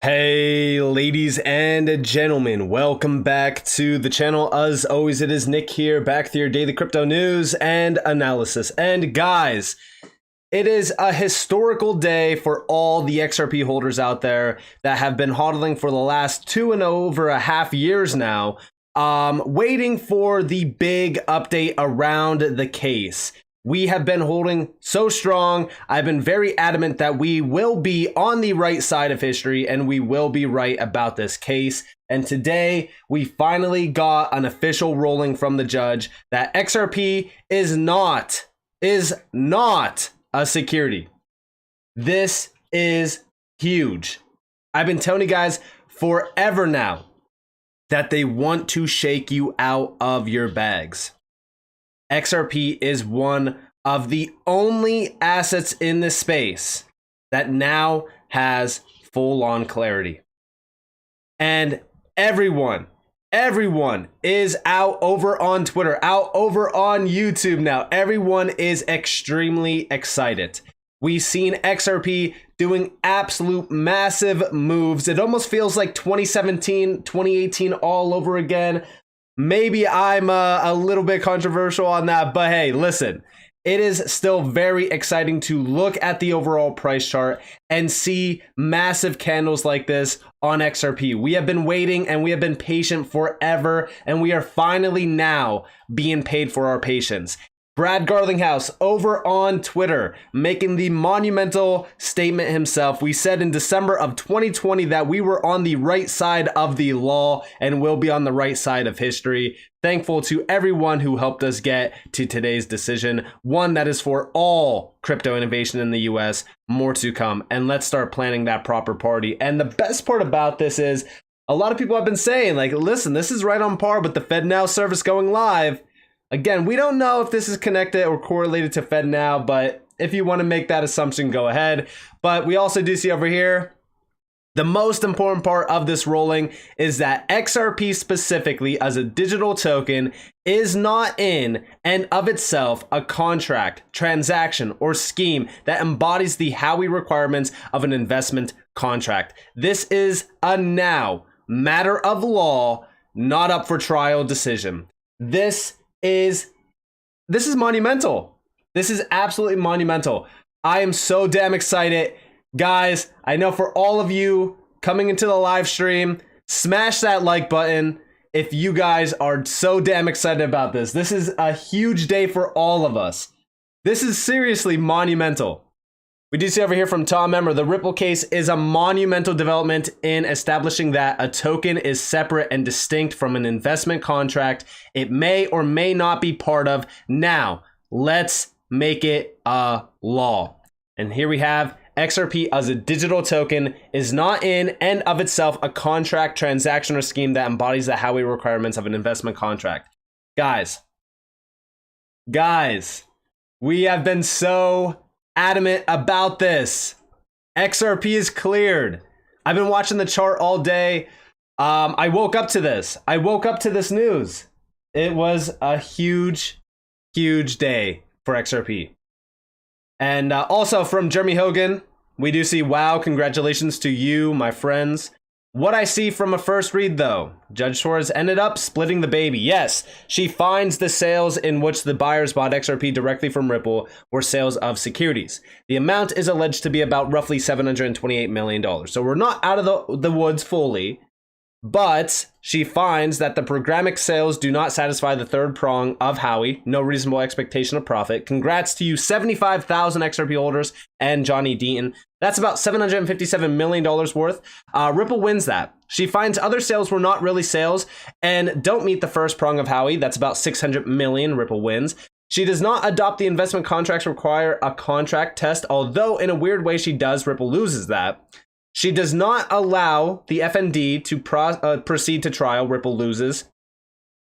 Hey ladies and gentlemen, welcome back to the channel. As always, it is Nick here, back with your daily crypto news and analysis. And guys, it is a historical day for all the XRP holders out there that have been hodling for the last 2.5 years now, waiting for the big update around the case. We have been holding so strong. I've been very adamant that we will be on the right side of history and we will be right about this case. And today we finally got an official ruling from the judge that XRP is not a security. This is huge. I've been telling you guys forever now that they want to shake you out of your bags. XRP is one of the only assets in this space that now has full-on clarity. And everyone is out over on Twitter, out over on YouTube now. Everyone is extremely excited. We've seen XRP doing absolute massive moves. It almost feels like 2017, 2018 all over again. Maybe I'm a little bit controversial on that, but hey, listen, it is still very exciting to look at the overall price chart and see massive candles like this on XRP. We have been waiting and we have been patient forever, and we are finally now being paid for our patience. Brad Garlinghouse over on Twitter making the monumental statement himself. We said in December of 2020 that we were on the right side of the law and will be on the right side of history. Thankful to everyone who helped us get to today's decision, one that is for all crypto innovation in the US. More to come, and let's start planning that proper party. And the best part about this is a lot of people have been saying, like, listen, this is right on par with the FedNow service going live. Again, we don't know if this is connected or correlated to FedNow, but if you want to make that assumption, go ahead. But we also do see over here, the most important part of this ruling is that XRP specifically as a digital token is not in and of itself a contract, transaction, or scheme that embodies the Howey requirements of an investment contract. This is a now matter of law, not up for trial decision. This is monumental. This is absolutely monumental. I am so damn excited. Guys, I know for all of you coming into the live stream, smash that like button if you guys are so damn excited about this. This is a huge day for all of us. This is seriously monumental. We do see over here from Tom Emmer, the Ripple case is a monumental development in establishing that a token is separate and distinct from an investment contract it may or may not be part of. Now, let's make it a law. And here we have XRP as a digital token is not in and of itself a contract, transaction, or scheme that embodies the Howey requirements of an investment contract. Guys, we have been so adamant about this. XRP is cleared. I've been watching the chart all day. I woke up to this. News. It was a huge day for XRP. And also from Jeremy Hogan, we do see, wow, congratulations to you, my friends. What I see from a first read, though, Judge Torres ended up splitting the baby. Yes, she finds the sales in which the buyers bought XRP directly from Ripple were sales of securities. The amount is alleged to be about roughly $728 million. So we're not out of the woods fully, but she finds that the programmatic sales do not satisfy the third prong of Howey, no reasonable expectation of profit. Congrats to you, 75,000 XRP holders and Johnny Deaton. That's about $757 million worth. Ripple wins that. She finds other sales were not really sales and don't meet the first prong of Howey. That's about 600 million. Ripple wins. She does not adopt the investment contracts require a contract test, although in a weird way she does. Ripple loses that. She does not allow the FND to proceed to trial. Ripple loses.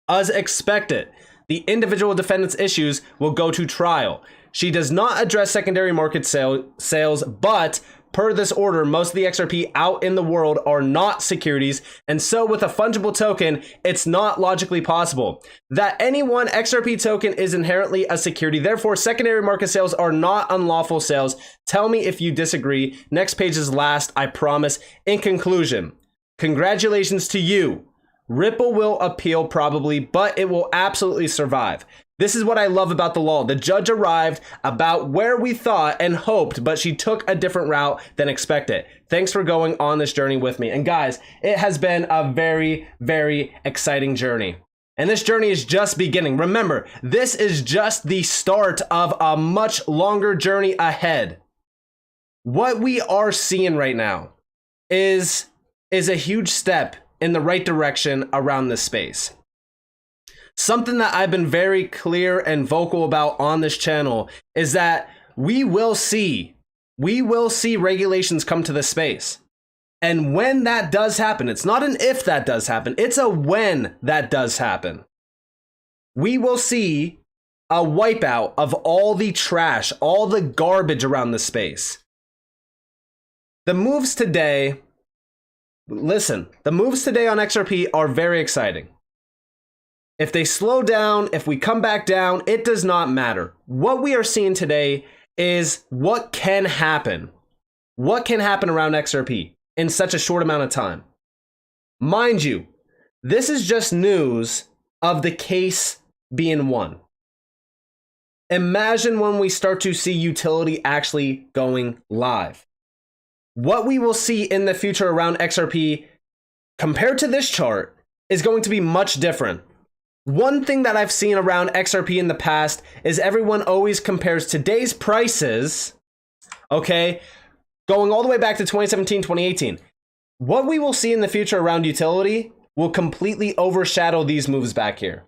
As expected, the individual defendants' issues will go to trial. She does not address secondary market sales, but per this order, most of the XRP out in the world are not securities. And so with a fungible token, it's not logically possible that any one XRP token is inherently a security. Therefore, secondary market sales are not unlawful sales. Tell me if you disagree. Next page is last, I promise. In conclusion, congratulations to you. Ripple will appeal probably, but it will absolutely survive. This is what I love about the law. The judge arrived about where we thought and hoped, but she took a different route than expected. Thanks for going on this journey with me. And guys, it has been a very, very exciting journey. And this journey is just beginning. Remember, this is just the start of a much longer journey ahead. What we are seeing right now is a huge step in the right direction around this space. Something that I've been very clear and vocal about on this channel is that we will see regulations come to this space. And when that does happen, it's not an if that does happen, it's a when that does happen. We will see a wipeout of all the trash, all the garbage around the space. The moves today, listen, the moves today on XRP are very exciting. If they slow down, if we come back down, it does not matter. What we are seeing today is what can happen. What can happen around XRP in such a short amount of time? Mind you, this is just news of the case being won. Imagine when we start to see utility actually going live. What we will see in the future around XRP compared to this chart is going to be much different. One thing that I've seen around XRP in the past is everyone always compares today's prices, okay, going all the way back to 2017, 2018. What we will see in the future around utility will completely overshadow these moves back here.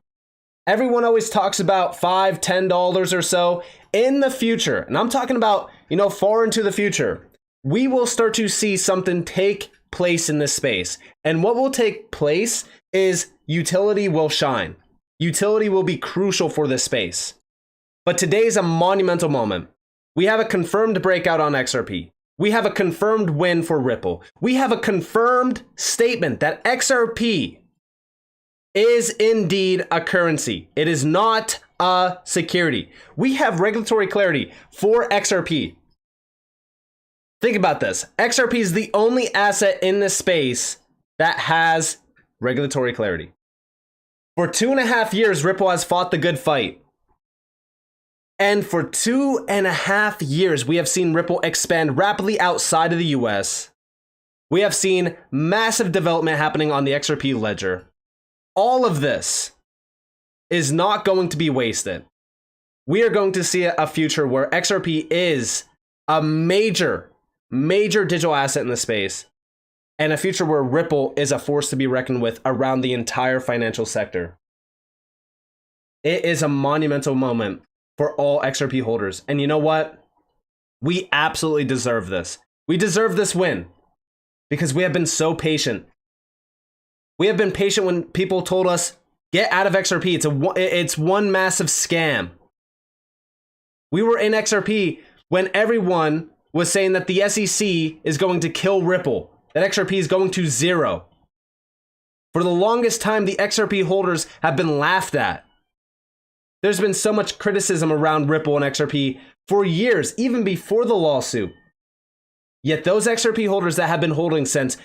Everyone always talks about $5, $10 or so in the future. And I'm talking about, far into the future. We will start to see something take place in this space. And what will take place is utility will shine. Utility will be crucial for this space. But today is a monumental moment. We have a confirmed breakout on XRP. We have a confirmed win for Ripple. We have a confirmed statement that XRP is indeed a currency. It is not a security. We have regulatory clarity for XRP. Think about this. XRP is the only asset in this space that has regulatory clarity. For 2.5 years, Ripple has fought the good fight. And for 2.5 years, we have seen Ripple expand rapidly outside of the US. We have seen massive development happening on the XRP ledger. All of this is not going to be wasted. We are going to see a future where XRP is a major digital asset in the space, and a future where Ripple is a force to be reckoned with around the entire financial sector. It is a monumental moment for all XRP holders. And you know what? We absolutely deserve this. We deserve this win because we have been so patient. We have been patient when people told us, get out of XRP. It's one massive scam. We were in XRP when everyone was saying that the SEC is going to kill Ripple, that XRP is going to zero. For the longest time, the XRP holders have been laughed at. There's been so much criticism around Ripple and XRP for years, even before the lawsuit. Yet those XRP holders that have been holding since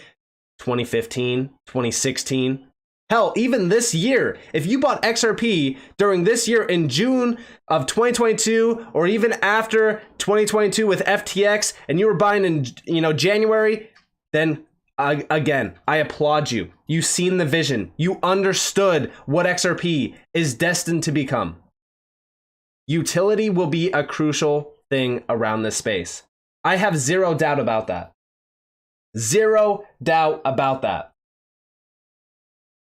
2015, 2016, hell, even this year, if you bought XRP during this year in June of 2022, or even after 2022 with FTX, and you were buying in January, then again, I applaud you. You've seen the vision. You understood what XRP is destined to become. Utility will be a crucial thing around this space. I have zero doubt about that. Zero doubt about that.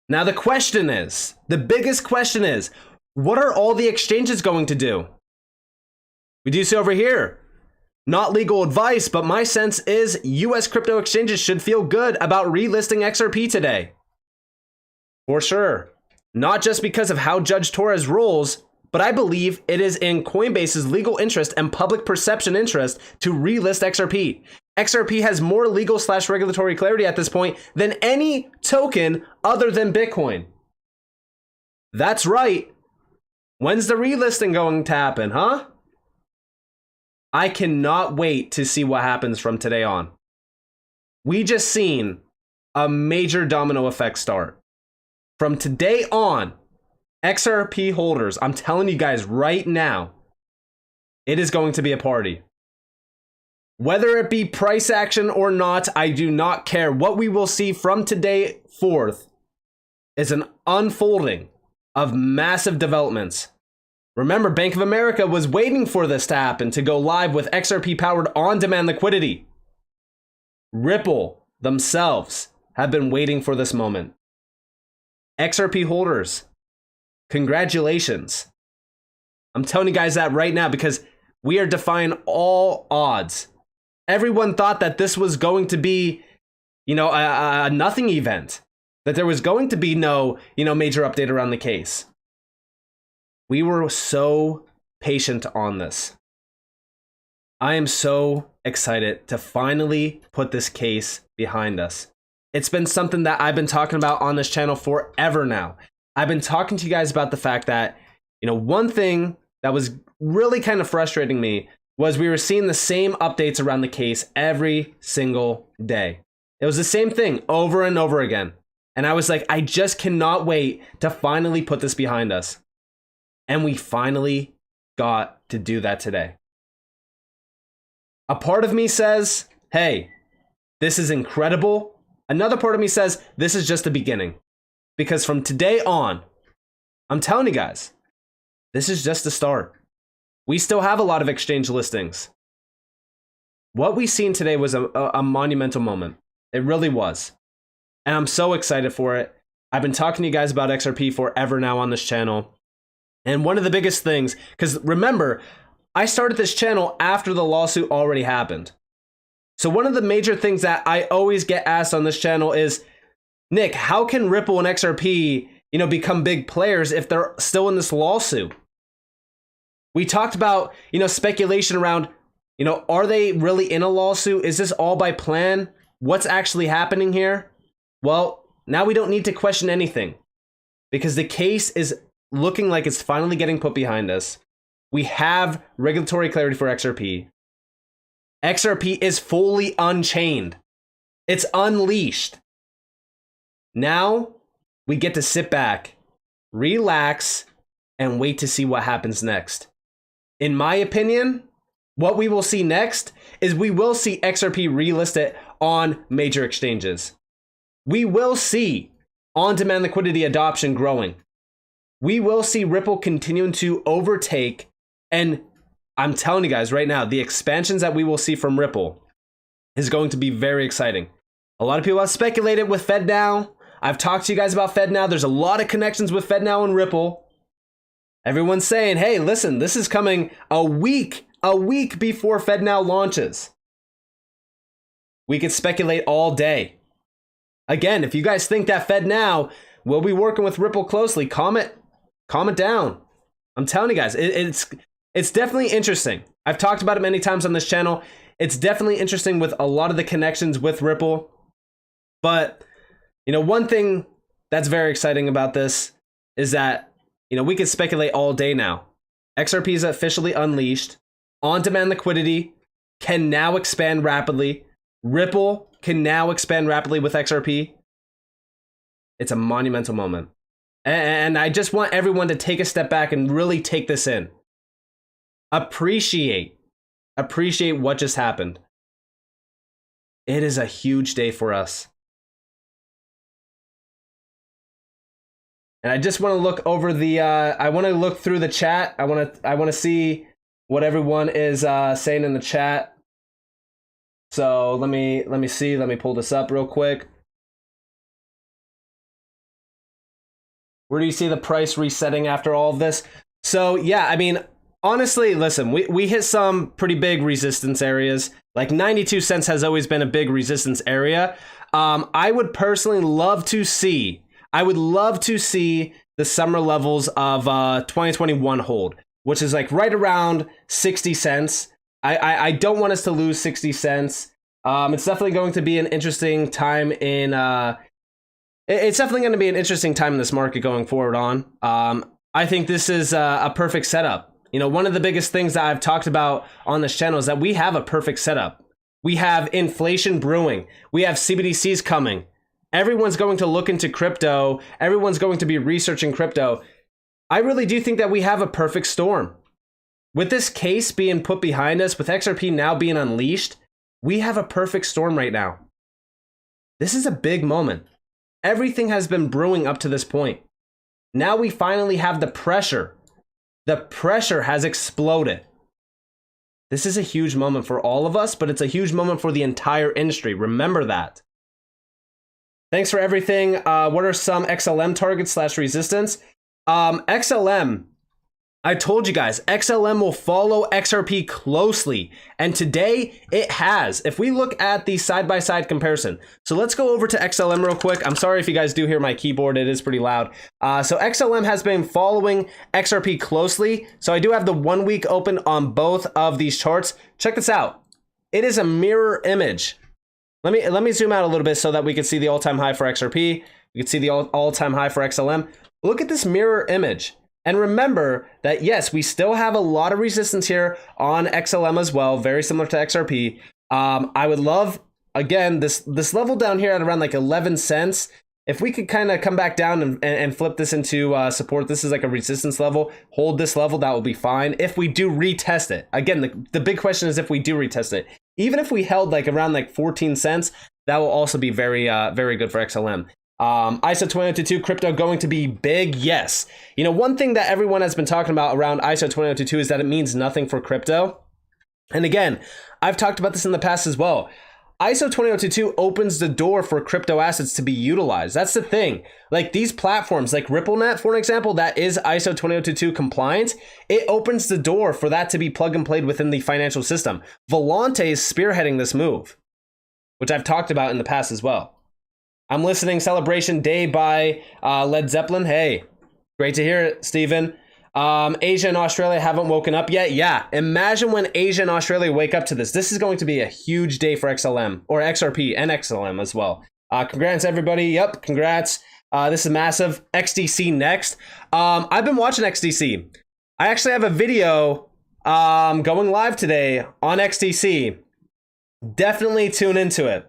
Now the biggest question is, what are all the exchanges going to do? We do see over here, not legal advice, but my sense is US crypto exchanges should feel good about relisting XRP today. For sure. Not just because of how Judge Torres rules, but I believe it is in Coinbase's legal interest and public perception interest to relist XRP. XRP has more legal / regulatory clarity at this point than any token other than Bitcoin. That's right. When's the relisting going to happen, huh? I cannot wait to see what happens from today on. We just seen a major domino effect start. From today on, XRP holders, I'm telling you guys right now, it is going to be a party. Whether it be price action or not, I do not care. What we will see from today forth is an unfolding of massive developments. Remember, Bank of America was waiting for this to happen to go live with XRP-powered on-demand liquidity. Ripple themselves have been waiting for this moment. XRP holders, congratulations. I'm telling you guys that right now because we are defying all odds. Everyone thought that this was going to be, a nothing event, that there was going to be no, major update around the case. We were so patient on this. I am so excited to finally put this case behind us. It's been something that I've been talking about on this channel forever now. I've been talking to you guys about the fact that, one thing that was really kind of frustrating me was we were seeing the same updates around the case every single day. It was the same thing over and over again. And I was like, I just cannot wait to finally put this behind us. And we finally got to do that today. A part of me says, hey, this is incredible. Another part of me says, this is just the beginning. Because from today on, I'm telling you guys, this is just the start. We still have a lot of exchange listings. What we seen today was a monumental moment. It really was. And I'm so excited for it. I've been talking to you guys about XRP forever now on this channel. And one of the biggest things, because remember, I started this channel after the lawsuit already happened. So one of the major things that I always get asked on this channel is, Nick, how can Ripple and XRP, become big players if they're still in this lawsuit? We talked about, speculation around, are they really in a lawsuit? Is this all by plan? What's actually happening here? Well, now we don't need to question anything because the case is looking like it's finally getting put behind us. We have regulatory clarity for XRP. XRP is fully unchained. It's unleashed. Now we get to sit back, relax, and wait to see what happens next. In my opinion, what we will see next is we will see XRP relisted on major exchanges. We will see on-demand liquidity adoption growing. We will see Ripple continuing to overtake, and I'm telling you guys right now, the expansions that we will see from Ripple is going to be very exciting. A lot of people have speculated with FedNow. I've talked to you guys about FedNow. There's a lot of connections with FedNow and Ripple. Everyone's saying, hey, listen, this is coming a week before FedNow launches. We could speculate all day. Again, if you guys think that FedNow will be working with Ripple closely, comment down. I'm telling you guys, it's definitely interesting. I've talked about it many times on this channel. It's definitely interesting with a lot of the connections with Ripple. But, one thing that's very exciting about this is that, we can speculate all day now. XRP is officially unleashed. On-demand liquidity can now expand rapidly. Ripple can now expand rapidly with XRP. It's a monumental moment. And I just want everyone to take a step back and really take this in. Appreciate what just happened. It is a huge day for us. And I just want to look over I want to look through the chat. I want to see what everyone is saying in the chat. So let me see. Let me pull this up real quick. Where do you see the price resetting after all of this? So yeah, I mean, honestly, listen, we hit some pretty big resistance areas. Like 92 cents has always been a big resistance area. I would personally love to see the summer levels of 2021 hold, which is like right around 60 cents. I don't want us to lose 60 cents. It's definitely going to be an interesting time in. It's definitely going to be an interesting time in this market going forward on. I think this is a perfect setup. You know, one of the biggest things that I've talked about on this channel is that we have a perfect setup. We have inflation brewing. We have CBDCs coming. Everyone's going to look into crypto. Everyone's going to be researching crypto. I really do think that we have a perfect storm. With this case being put behind us, with XRP now being unleashed, we have a perfect storm right now. This is a big moment. Everything has been brewing up to this point. Now we finally have the pressure. The pressure has exploded. This is a huge moment for all of us, but it's a huge moment for the entire industry. Remember that. Thanks for everything. What are some XLM targets / resistance? XLM, I told you guys, XLM will follow XRP closely. And today it has. If we look at the side-by-side comparison. So let's go over to XLM real quick. I'm sorry if you guys do hear my keyboard. It is pretty loud. So XLM has been following XRP closely. So I do have the 1 week open on both of these charts. Check this out. It is a mirror image. Let me zoom out a little bit so that we can see the all-time high for XRP. We can see the all-time high for XLM. Look at this mirror image. And remember that, yes, we still have a lot of resistance here on XLM as well, very similar to XRP. I would love, again, this level down here at around like 11 cents. If we could kind of come back down and flip this into support, this is like a resistance level, hold this level, that will be fine. If we do retest it, again, the big question is if we do retest it. Even if we held like around like 14 cents, that will also be very, very good for XLM. ISO 2022 crypto going to be big? Yes. You know, one thing that everyone has been talking about around ISO 2022 is that it means nothing for crypto. And again, I've talked about this in the past as well. ISO 2022 opens the door for crypto assets to be utilized. That's the thing. Like these platforms, like RippleNet, for an example, that is ISO 2022 compliant. It opens the door for that to be plug and played within the financial system. Volante is spearheading this move, which I've talked about in the past as well. I'm listening Celebration Day by Led Zeppelin. Hey, great to hear it, Steven. Asia and Australia haven't woken up yet. Yeah, imagine when Asia and Australia wake up to this. This is going to be a huge day for XLM, or XRP and XLM as well. Congrats, everybody. Yep, congrats. This is massive. XDC next. I've been watching XDC. I actually have a video going live today on XDC. Definitely tune into it.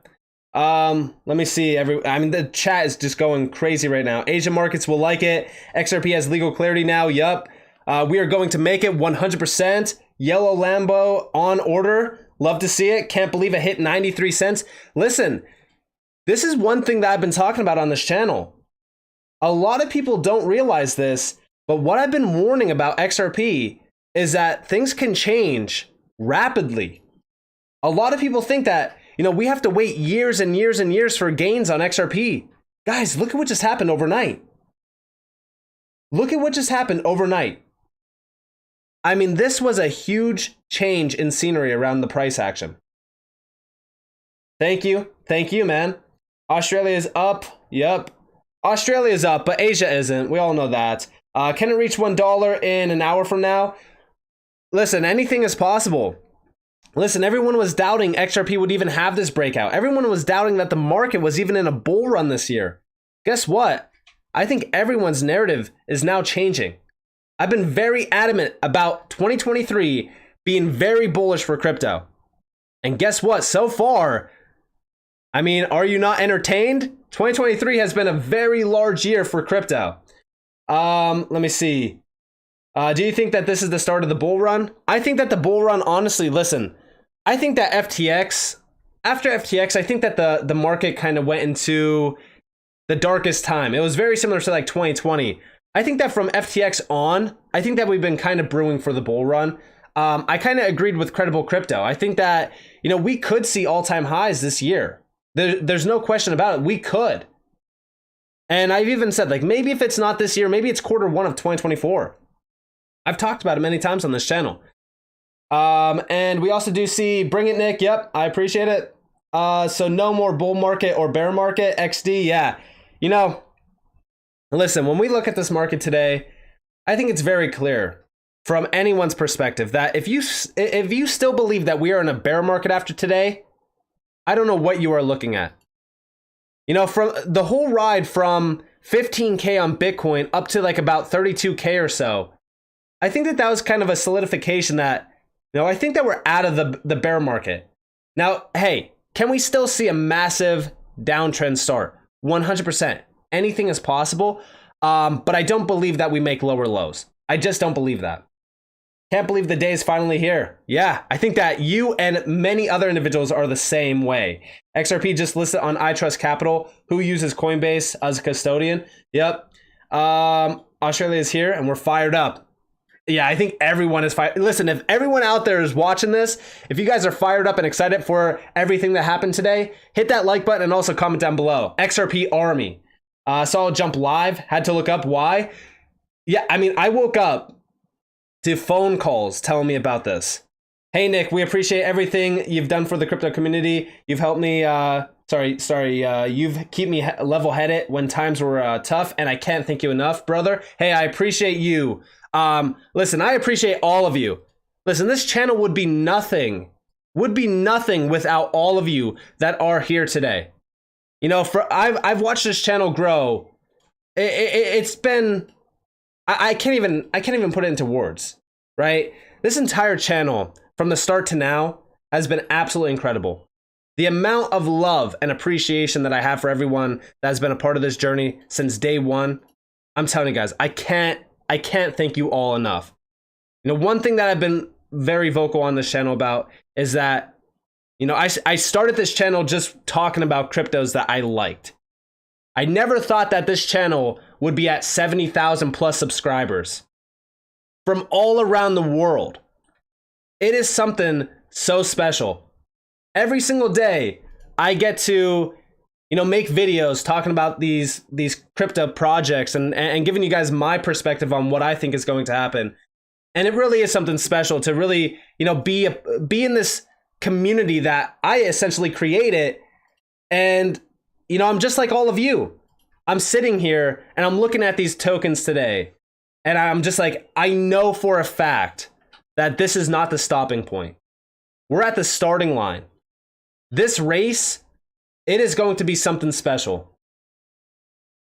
Let me see. I mean, the chat is just going crazy right now. Asian markets will like it. XRP has legal clarity now. Yup. We are going to make it 100%. Yellow Lambo on order. Love to see it. Can't believe it hit 93 cents. Listen, this is one thing that I've been talking about on this channel. A lot of people don't realize this, but what I've been warning about XRP is that things can change rapidly. A lot of people think that, you know, we have to wait years and years and years for gains on XRP. Guys, look at what just happened overnight. Look at what just happened overnight. I mean, this was a huge change in scenery around the price action. Thank you. Thank you, man. Australia is up. Yep. Australia is up, but Asia isn't. We all know that. Can it reach $1 in an hour from now? Listen, anything is possible. Listen, everyone was doubting XRP would even have this breakout. Everyone was doubting that the market was even in a bull run this year. Guess what? I think everyone's narrative is now changing. I've been very adamant about 2023 being very bullish for crypto. And guess what? So far, I mean, are you not entertained? 2023 has been a very large year for crypto. Let me see. Do you think that this is the start of the bull run? I think that the bull run, honestly, listen, I think that FTX, after FTX, I think that the market kind of went into the darkest time. It was very similar to like 2020. I think that from FTX on, I think that we've been kind of brewing for the bull run. I kind of agreed with Credible Crypto. I think that, you know, we could see all-time highs this year. There's no question about it. We could. And I've even said, like, maybe if it's not this year, maybe it's Q1 of 2024. I've talked about it many times on this channel. And we also do see, bring it, Nick. Yep, I appreciate it. So no more bull market or bear market. XD, yeah. You know, listen, when we look at this market today, I think it's very clear from anyone's perspective that if you still believe that we are in a bear market after today, I don't know what you are looking at. You know, from the whole ride from 15K on Bitcoin up to like about 32K or so, I think that was kind of a solidification that, you know, I think that we're out of the bear market. Now, hey, can we still see a massive downtrend start? 100%. Anything is possible, but I don't believe that we make lower lows. I just don't believe that. Can't believe the day is finally here. Yeah, I think that you and many other individuals are the same way. XRP just listed on iTrust Capital. Who uses Coinbase as a custodian? Yep. Australia is here and we're fired up. Yeah, I think everyone is fired. Listen, if everyone out there is watching this, if you guys are fired up and excited for everything that happened today, hit that like button and also comment down below. XRP Army. Saw it jump live. Had to look up why. Yeah, I mean, I woke up to phone calls telling me about this. Hey, Nick, we appreciate everything you've done for the crypto community. You've helped me, you've kept me level-headed when times were tough, and I can't thank you enough, brother. Hey, I appreciate you. Listen, I appreciate all of you. Listen, this channel would be nothing without all of you that are here today. You know, I've watched this channel grow. It's been, I can't even put it into words, right? This entire channel from the start to now has been absolutely incredible. The amount of love and appreciation that I have for everyone that has been a part of this journey since day one, I'm telling you guys, I can't thank you all enough. You know, one thing that I've been very vocal on this channel about is that, you know, I started this channel just talking about cryptos that I liked. I never thought that this channel would be at 70,000 plus subscribers from all around the world. It is something so special. Every single day I get to, you know, make videos talking about these crypto projects and giving you guys my perspective on what I think is going to happen. And it really is something special to really, you know, be in this community that I essentially created. And, you know, I'm just like all of you. I'm sitting here and I'm looking at these tokens today. And I'm just like, I know for a fact that this is not the stopping point. We're at the starting line. This race, it is going to be something special.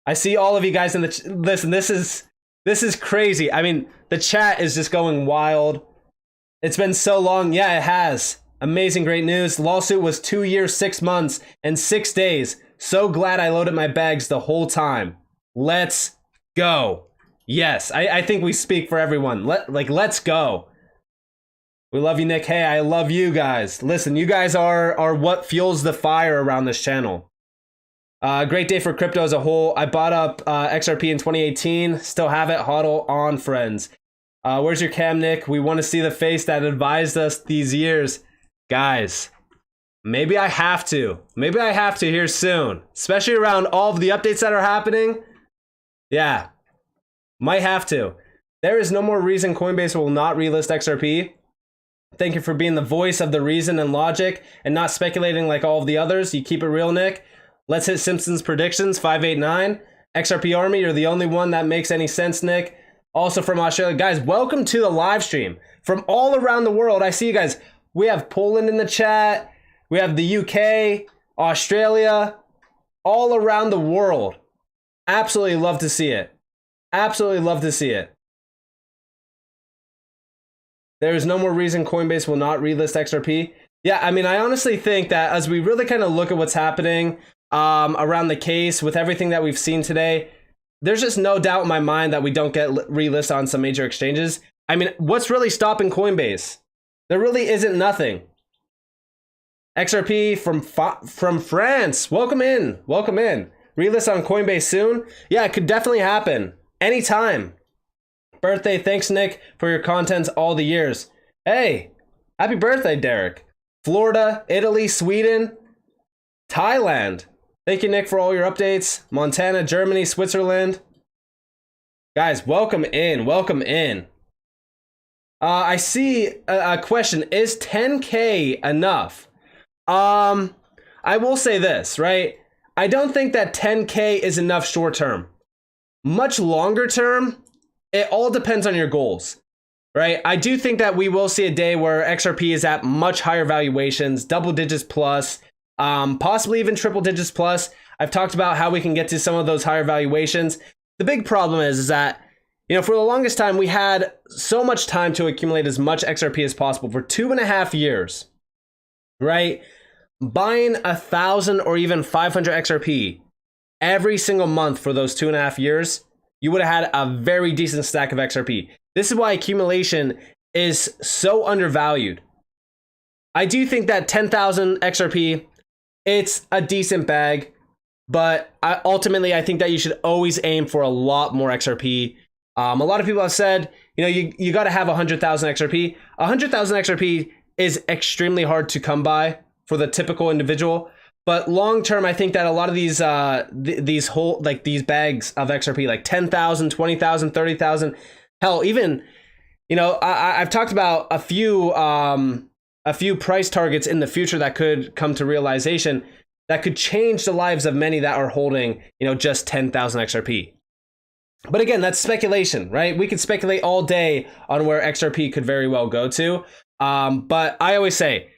I see all of you guys in the listen, this is crazy. I mean, the chat is just going wild. It's been so long. Yeah, it has. Amazing, great news. Lawsuit was 2 years, 6 months, and 6 days. So glad I loaded my bags the whole time. Let's go. Yes, I think we speak for everyone. Let's go. We love you, Nick. Hey, I love you guys. Listen, you guys are what fuels the fire around this channel. Great day for crypto as a whole. I bought up XRP in 2018. Still have it. HODL on, friends. Where's your cam, Nick? We want to see the face that advised us these years. Guys, maybe I have to. Maybe I have to here soon. Especially around all of the updates that are happening. Yeah, might have to. There is no more reason Coinbase will not relist XRP. Thank you for being the voice of the reason and logic and not speculating like all of the others. You keep it real, Nick. Let's hit Simpsons predictions, 589. XRP Army, you're the only one that makes any sense, Nick. Also from Australia. Guys, welcome to the live stream. From all around the world, I see you guys. We have Poland in the chat. We have the UK, Australia, all around the world. Absolutely love to see it. Absolutely love to see it. There is no more reason Coinbase will not relist XRP. Yeah, I mean, I honestly think that as we really kind of look at what's happening around the case with everything that we've seen today, there's just no doubt in my mind that we don't get relist on some major exchanges. I mean, what's really stopping Coinbase? There really isn't nothing. XRP from France. Welcome in. Welcome in. Relist on Coinbase soon? Yeah, it could definitely happen. Anytime. Birthday, thanks Nick for your content all the years. Hey, happy birthday, Derek. Florida, Italy, Sweden, Thailand. Thank you, Nick, for all your updates. Montana, Germany, Switzerland. Guys, welcome in, welcome in. I see a question, is 10K enough? I will say this, right? I don't think that 10K is enough short term. Much longer term, it all depends on your goals, right? I do think that we will see a day where XRP is at much higher valuations, double digits plus. possibly even triple digits plus. I've talked about how we can get to some of those higher valuations. The big problem is that, for the longest time, we had so much time to accumulate as much XRP as possible for 2.5 years, right? Buying 1,000 or even 500 XRP every single month for those 2.5 years, you would have had a very decent stack of XRP. This is why accumulation is so undervalued. I do think that 10,000 XRP, it's a decent bag, but ultimately I think that you should always aim for a lot more XRP. A lot of people have said, you got to have 100,000 XRP. 100,000 XRP is extremely hard to come by for the typical individual. But long term, I think that a lot of these these bags of XRP, like 10,000, 20,000, 30,000, hell, even, I've talked about a few price targets in the future that could come to realization that could change the lives of many that are holding, just 10,000 XRP. But again, that's speculation, right? We could speculate all day on where XRP could very well go to. But I always say,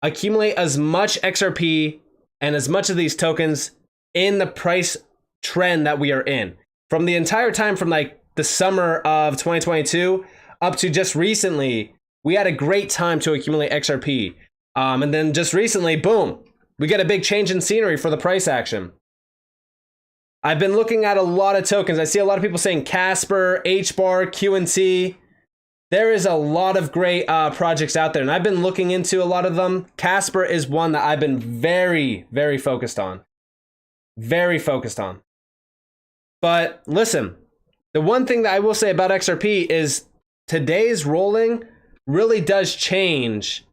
accumulate as much XRP and as much of these tokens in the price trend that we are in. From the entire time from like the summer of 2022 up to just recently, we had a great time to accumulate XRP. And then just recently, boom, we get a big change in scenery for the price action. I've been looking at a lot of tokens. I see a lot of people saying Casper, HBAR, QNT. There is a lot of great projects out there, and I've been looking into a lot of them. Casper is one that I've been very, very focused on. Very focused on. But listen, the one thing that I will say about XRP is today's rolling really does change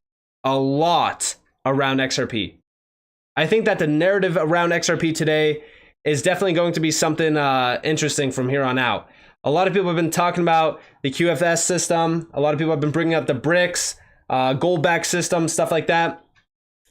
a lot around XRP. I think that the narrative around XRP today is definitely going to be something interesting from here on out. A lot of people have been talking about the QFS system. A lot of people have been bringing up the BRICS, gold-backed system, stuff like that.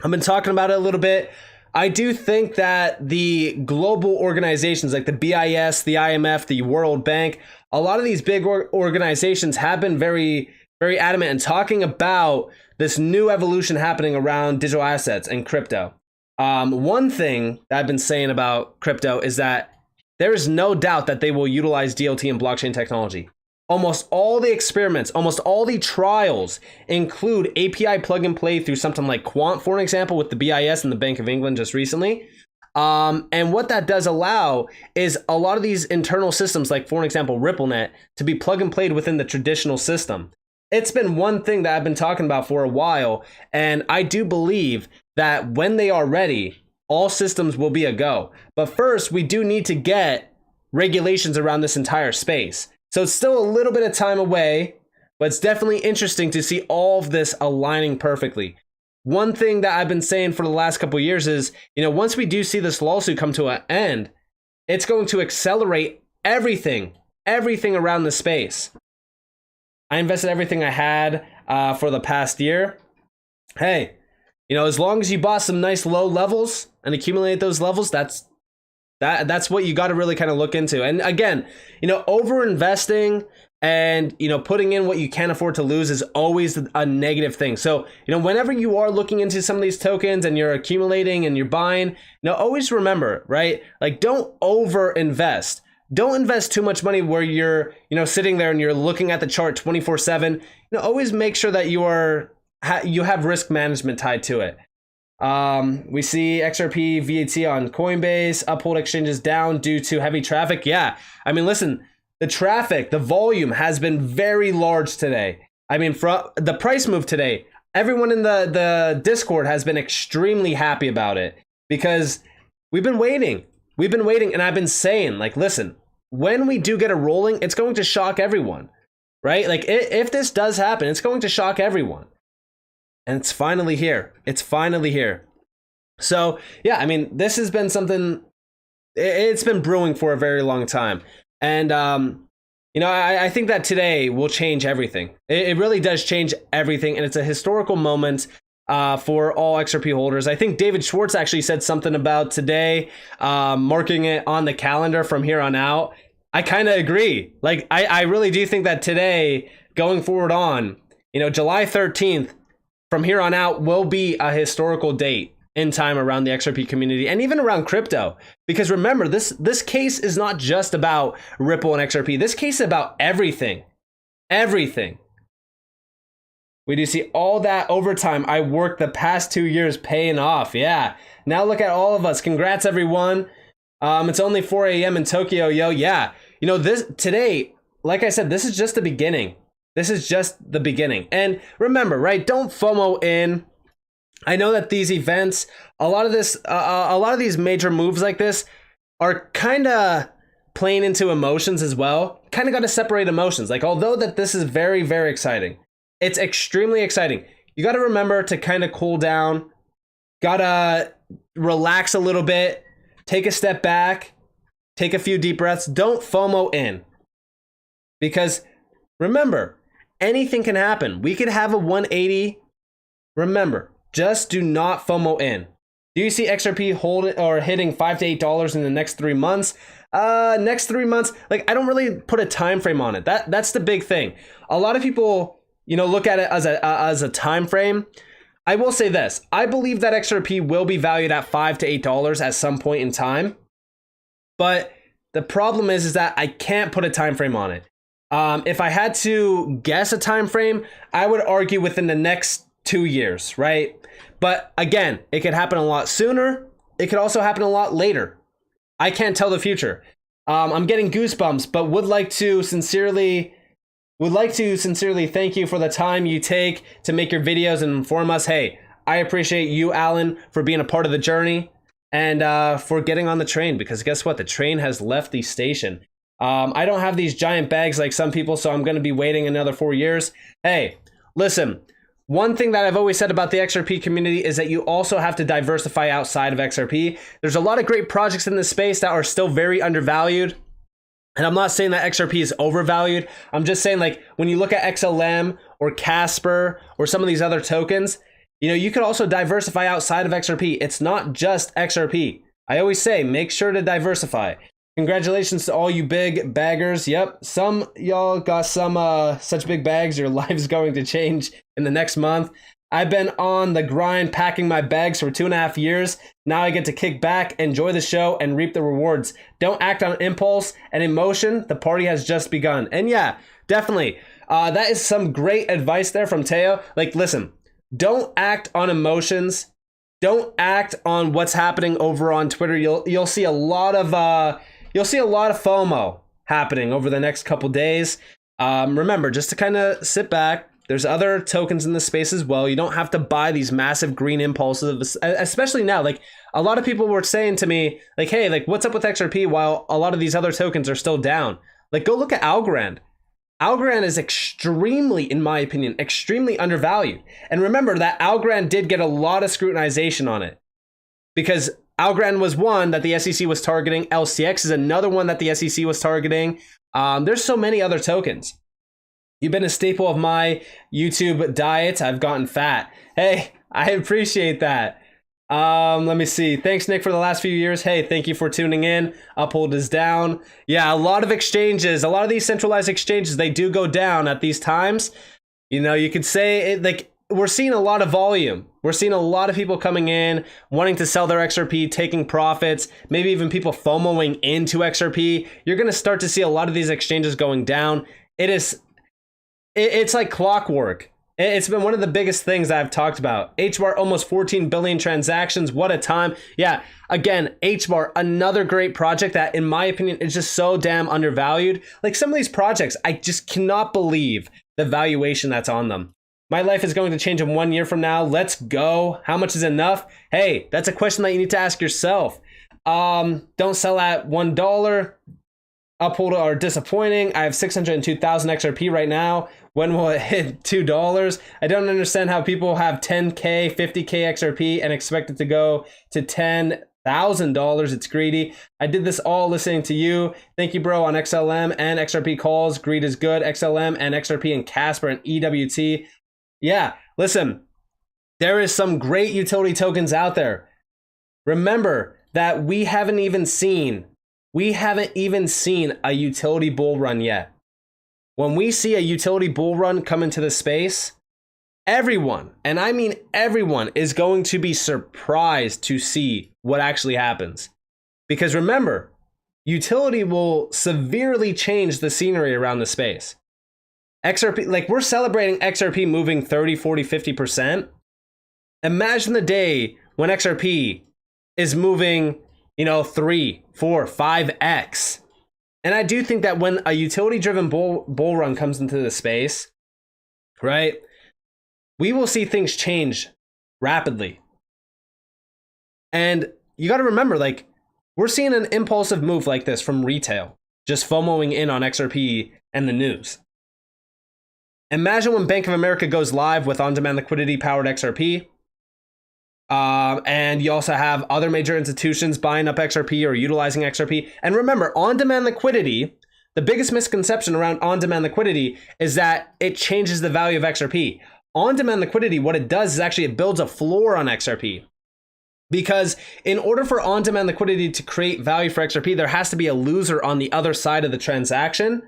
I've been talking about it a little bit. I do think that the global organizations like the BIS, the IMF, the World Bank, a lot of these big organizations have been very, very adamant in talking about this new evolution happening around digital assets and crypto. One thing that I've been saying about crypto is that there is no doubt that they will utilize DLT and blockchain technology. Almost all the experiments, almost all the trials include API plug and play through something like Quant, for an example, with the BIS and the Bank of England just recently. And what that does allow is a lot of these internal systems, like for an example, RippleNet, to be plug and played within the traditional system. It's been one thing that I've been talking about for a while, and I do believe that when they are ready, all systems will be a go. But first, we do need to get regulations around this entire space. So it's still a little bit of time away, but it's definitely interesting to see all of this aligning perfectly. One thing that I've been saying for the last couple of years is, once we do see this lawsuit come to an end, it's going to accelerate everything around the space. I invested everything I had for the past year. Hey, as long as you bought some nice low levels and accumulate those levels, that's what you got to really kind of look into. And again, over investing and putting in what you can't afford to lose is always a negative thing. So whenever you are looking into some of these tokens and you're accumulating and you're buying, always remember, right? Like, don't over invest. Don't invest too much money where you're sitting there and you're looking at the chart 24/7. Always make sure that you have risk management tied to it. We see XRP VAT on Coinbase, Uphold exchanges down due to heavy traffic. Yeah, I mean, listen, the volume has been very large today. I mean, from the price move today, everyone in the Discord has been extremely happy about it because we've been waiting. And I've been saying, like, listen, when we do get a rolling, it's going to shock everyone, right? Like, if this does happen, it's going to shock everyone. And it's finally here. So, yeah, I mean, this has been something, it's been brewing for a very long time. And, I think that today will change everything. It really does change everything. And it's a historical moment for all XRP holders. I think David Schwartz actually said something about today, marking it on the calendar from here on out. I kind of agree. Like, I really do think that today, going forward on, July 13th, from here on out will be a historical date. in time around the XRP community and even around crypto. Because remember, this case is not just about Ripple and XRP. This case is about everything. Everything. We do see all that overtime I worked the past 2 years paying off. Yeah. Now look at all of us. Congrats, everyone. It's only 4 a.m. in Tokyo, yo. Yeah. You know, this today, like I said, this is just the beginning. This is just the beginning. And remember, right? Don't FOMO in. I know that these events, a lot of these major moves like this are kind of playing into emotions as well. Kind of got to separate emotions. Like, although that this is very, very exciting, it's extremely exciting. You got to remember to kind of cool down. Got to relax a little bit. Take a step back. Take a few deep breaths. Don't FOMO in. Because remember, anything can happen. We could have a 180. Remember, just do not FOMO in. Do you see XRP holding or hitting $5 to $8 in the next 3 months? Next 3 months, like I don't really put a time frame on it. That's the big thing. A lot of people, you know, look at it as a time frame. I will say this: I believe that XRP will be valued at $5 to $8 at some point in time. But the problem is that I can't put a time frame on it. If I had to guess a time frame, I would argue within the next 2 years, right? But again, it could happen a lot sooner. It could also happen a lot later. I can't tell the future. I'm getting goosebumps, but would like to sincerely thank you for the time you take to make your videos and inform us. Hey, I appreciate you, Alan, for being a part of the journey and for getting on the train, because guess what? The train has left the station. I don't have these giant bags like some people, so I'm going to be waiting another 4 years. Hey, listen. One thing that I've always said about the XRP community is that you also have to diversify outside of XRP. There's a lot of great projects in this space that are still very undervalued. And I'm not saying that XRP is overvalued. I'm just saying, like, when you look at XLM or Casper or some of these other tokens, you know, you could also diversify outside of XRP. It's not just XRP. I always say, make sure to diversify. Congratulations to all you big baggers. Yep, some y'all got some such big bags. Your life's going to change in the next month. I've been on the grind packing my bags for 2.5 years. Now I get to kick back, enjoy the show, and reap the rewards. Don't act on impulse and emotion. The party has just begun. And yeah, definitely. That is some great advice there from Teo. Like, listen, don't act on emotions. Don't act on what's happening over on Twitter. You'll see a lot of FOMO happening over the next couple days. Remember, just to kind of sit back. There's other tokens in the space as well. You don't have to buy these massive green impulses, especially now. Like, a lot of people were saying to me, like, hey, like, what's up with XRP while a lot of these other tokens are still down? Like, go look at Algorand. Algorand is extremely, in my opinion, extremely undervalued. And remember that Algorand did get a lot of scrutinization on it, because Algorand was one that the SEC was targeting. LCX is another one that the SEC was targeting. There's so many other tokens. You've been a staple of my YouTube diet. I've gotten fat. Hey, I appreciate that. Let me see. Thanks, Nick, for the last few years. Hey, thank you for tuning in. Uphold is down. Yeah, a lot of exchanges, a lot of these centralized exchanges, they do go down at these times. You know, you could say it, like, we're seeing a lot of volume. We're seeing a lot of people coming in, wanting to sell their XRP, taking profits, maybe even people FOMOing into XRP. You're going to start to see a lot of these exchanges going down. It's like clockwork. It's been one of the biggest things that I've talked about. HBAR, almost 14 billion transactions. What a time. Yeah, again, HBAR, another great project that, in my opinion, is just so damn undervalued. Like, some of these projects, I just cannot believe the valuation that's on them. My life is going to change in 1 year from now. Let's go. How much is enough? Hey, that's a question that you need to ask yourself. Don't sell at $1. Uphold are disappointing. I have 602,000 XRP right now. When will it hit $2? I don't understand how people have 10K, 50K XRP and expect it to go to $10,000. It's greedy. I did this all listening to you. Thank you, bro, on XLM and XRP calls. Greed is good. XLM and XRP and Casper and EWT. Yeah, listen, there is some great utility tokens out there. Remember that we haven't even seen a utility bull run yet. When we see a utility bull run come into the space, everyone, and I mean everyone, is going to be surprised to see what actually happens. Because remember, utility will severely change the scenery around the space. XRP, like we're celebrating XRP moving 30, 40, 50%. Imagine the day when XRP is moving, 3, 4, 5x. And I do think that when a utility-driven bull run comes into the space, right, we will see things change rapidly. And you got to remember, like, we're seeing an impulsive move like this from retail, just FOMOing in on XRP and the news. Imagine when Bank of America goes live with on-demand liquidity-powered XRP. And you also have other major institutions buying up XRP or utilizing XRP. And remember, on-demand liquidity, the biggest misconception around on-demand liquidity is that it changes the value of XRP. On-demand liquidity, what it does is actually it builds a floor on XRP. Because in order for on-demand liquidity to create value for XRP, there has to be a loser on the other side of the transaction.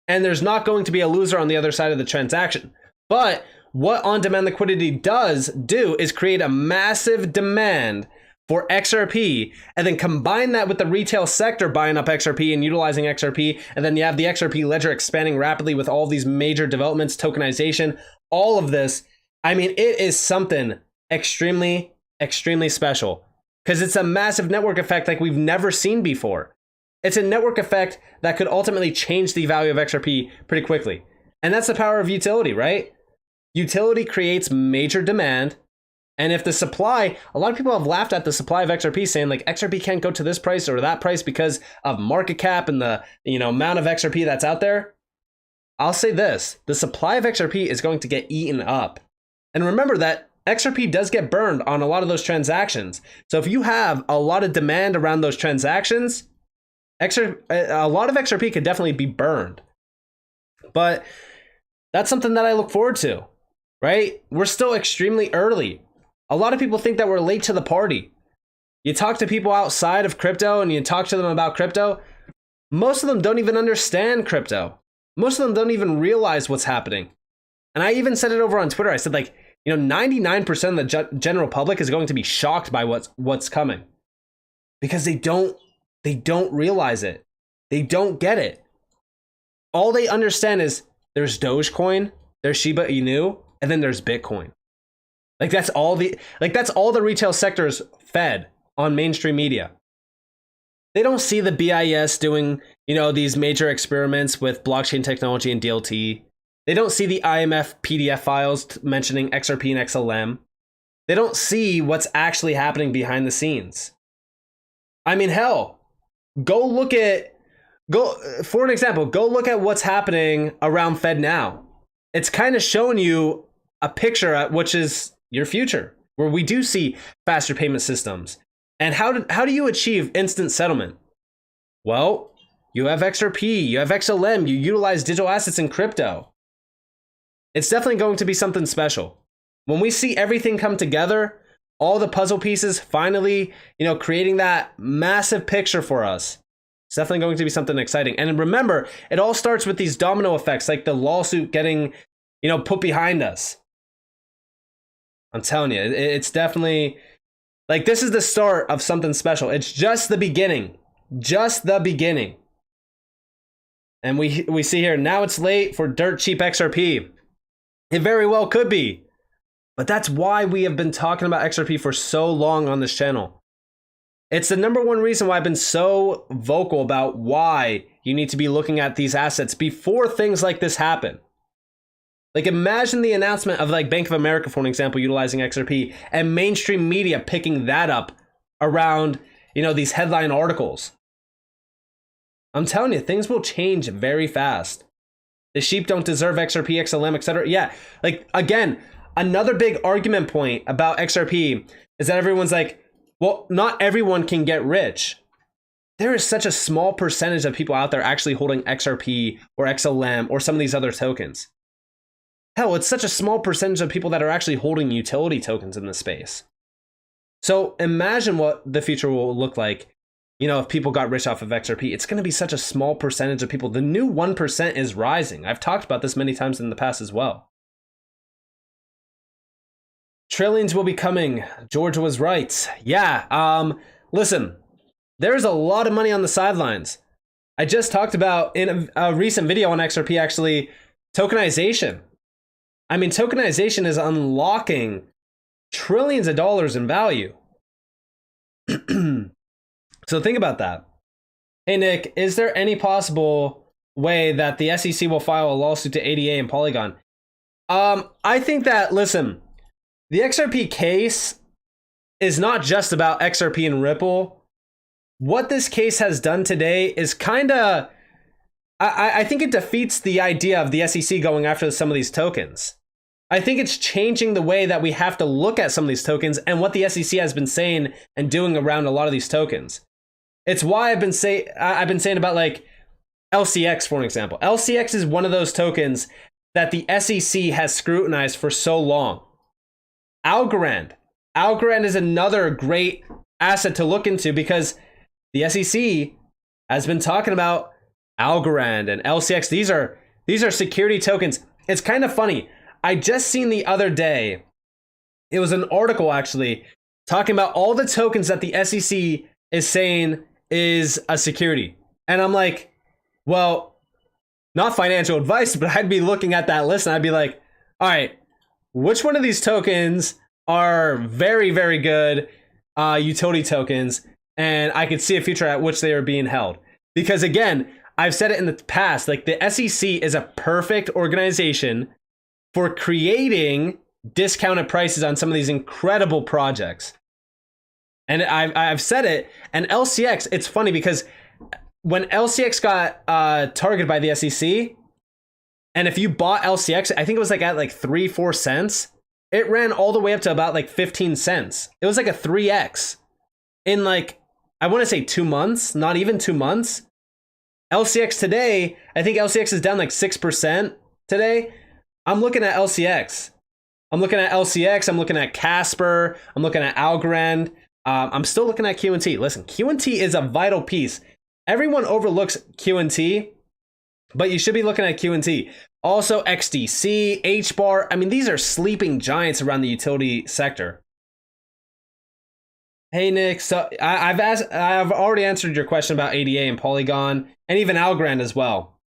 And there's not going to be a loser on the other side of the transaction. But what on-demand liquidity does do is create a massive demand for XRP, and then combine that with the retail sector buying up XRP and utilizing XRP, and then you have the XRP ledger expanding rapidly with all these major developments, tokenization, all of this. I mean, it is something extremely, extremely special because it's a massive network effect like we've never seen before. It's a network effect that could ultimately change the value of XRP pretty quickly. And that's the power of utility, right? Utility creates major demand. And if the supply, a lot of people have laughed at the supply of XRP saying like XRP can't go to this price or that price because of market cap and the amount of XRP that's out there. I'll say this, the supply of XRP is going to get eaten up. And remember that XRP does get burned on a lot of those transactions. So if you have a lot of demand around those transactions, a lot of XRP could definitely be burned. But that's something that I look forward to, right? We're still extremely early. A lot of people think that we're late to the party. You talk to people outside of crypto and you talk to them about crypto. Most of them don't even understand crypto. Most of them don't even realize what's happening. And I even said it over on Twitter. I said 99% of the general public is going to be shocked by what's coming because they don't realize it. They don't get it. All they understand is there's Dogecoin, there's Shiba Inu, and then there's Bitcoin. That's all the retail sector's fed on mainstream media. They don't see the BIS doing, these major experiments with blockchain technology and DLT. They don't see the IMF PDF files mentioning XRP and XLM. They don't see what's actually happening behind the scenes. I mean, hell, go look at what's happening around FedNow. It's kind of showing you a picture at which is your future, where we do see faster payment systems. And how do you achieve instant settlement? Well, you have XRP, you have XLM, you utilize digital assets in crypto. It's definitely going to be something special. When we see everything come together, all the puzzle pieces finally, creating that massive picture for us, it's definitely going to be something exciting. And remember, it all starts with these domino effects, like the lawsuit getting, put behind us. I'm telling you, it's definitely this is the start of something special. It's just the beginning, And we see here, now it's late for dirt cheap XRP. It very well could be. But that's why we have been talking about XRP for so long on this channel. It's the number one reason why I've been so vocal about why you need to be looking at these assets before things like this happen. Imagine the announcement of Bank of America, for an example, utilizing XRP and mainstream media picking that up around, these headline articles. I'm telling you, things will change very fast. The sheep don't deserve XRP, XLM, etc. Yeah, again, another big argument point about XRP is that everyone's well, not everyone can get rich. There is such a small percentage of people out there actually holding XRP or XLM or some of these other tokens. Hell, it's such a small percentage of people that are actually holding utility tokens in this space. So imagine what the future will look like, if people got rich off of XRP. It's going to be such a small percentage of people. The new 1% is rising. I've talked about this many times in the past as well. Trillions will be coming. George was right. Yeah. Listen, there's a lot of money on the sidelines. I just talked about in a recent video on XRP, actually, tokenization. I mean, tokenization is unlocking trillions of dollars in value. So think about that. Hey, Nick, is there any possible way that the SEC will file a lawsuit to ADA and Polygon? I think that, listen, the XRP case is not just about XRP and Ripple. What this case has done today is kind of, I think it defeats the idea of the SEC going after some of these tokens. I think it's changing the way that we have to look at some of these tokens and what the SEC has been saying and doing around a lot of these tokens. It's why I've been saying about like LCX, for an example. LCX is one of those tokens that the SEC has scrutinized for so long. Algorand is another great asset to look into because the SEC has been talking about Algorand and LCX. These are security tokens. It's kind of funny. I just seen the other day, it was an article actually talking about all the tokens that the SEC is saying is a security. And I'm like, well, not financial advice, but I'd be looking at that list and I'd be like, all right, which one of these tokens are very, very good utility tokens? And I could see a future at which they are being held. Because again, I've said it in the past, like the SEC is a perfect organization for creating discounted prices on some of these incredible projects. And I've said it, and LCX, it's funny because when LCX got targeted by the SEC, and if you bought LCX, I think it was like at like 3-4 cents, it ran all the way up to about like 15 cents. It was like a 3x in like, I want to say 2 months, not even 2 months. LCX today, I think LCX is down like 6% today. I'm looking at LCX. I'm looking at Casper. I'm looking at Algorand. I'm still looking at QNT. Listen, QNT is a vital piece. Everyone overlooks QNT, but you should be looking at QNT. Also XDC, HBAR. I mean, these are sleeping giants around the utility sector. Hey, Nick. So I've already answered your question about ADA and Polygon and even Algorand as well.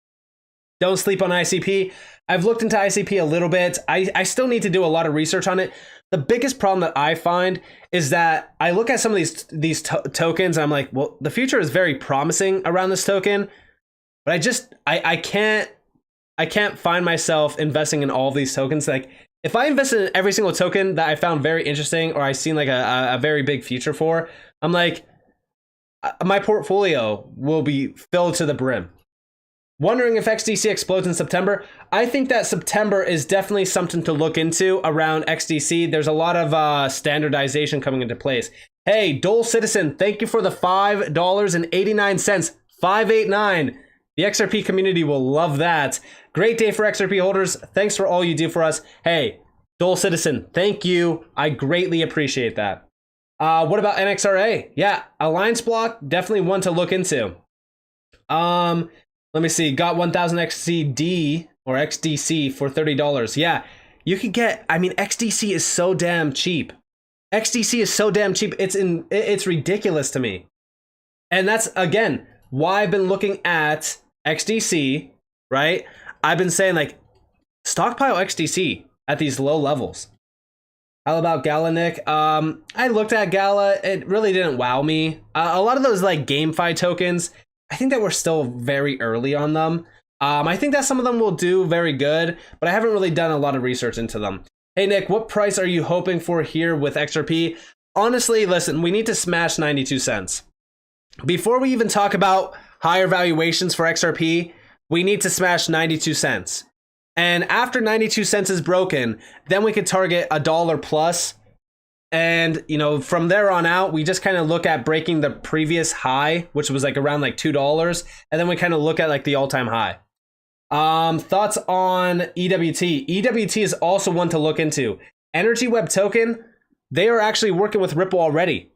Don't sleep on ICP. I've looked into ICP a little bit. I still need to do a lot of research on it. The biggest problem that I find is that I look at some of these tokens and I'm like, well, the future is very promising around this token, but I can't find myself investing in all of these tokens. Like if I invested in every single token that I found very interesting or I seen like a very big future for, I'm like, my portfolio will be filled to the brim. Wondering if XDC explodes in September. I think that September is definitely something to look into around XDC. There's a lot of standardization coming into place. Hey, Dole Citizen, thank you for the $5.89. 589. The XRP community will love that. Great day for XRP holders. Thanks for all you do for us. Hey, Dole Citizen, thank you. I greatly appreciate that. What about NXRA? Yeah, Alliance Block, definitely one to look into. Let me see. Got 1000 XCD or XDC for $30. Yeah, you could get. I mean, XDC is so damn cheap. XDC is so damn cheap. It's ridiculous to me. And that's again why I've been looking at XDC. Right? I've been saying like stockpile XDC at these low levels. How about Gala, Nick? I looked at Gala. It really didn't wow me. A lot of those like GameFi tokens, I think that we're still very early on them. I think that some of them will do very good, but I haven't really done a lot of research into them. Hey, Nick, what price are you hoping for here with XRP? Honestly, listen, we need to smash 92 cents. Before we even talk about higher valuations for XRP, we need to smash 92 cents. And after 92 cents is broken, then we could target $1 plus. And, you know, from there on out, we just kind of look at breaking the previous high, which was like around like $2. And then we kind of look at like the all-time high. Thoughts on EWT? EWT is also one to look into. Energy Web Token, they are actually working with Ripple already.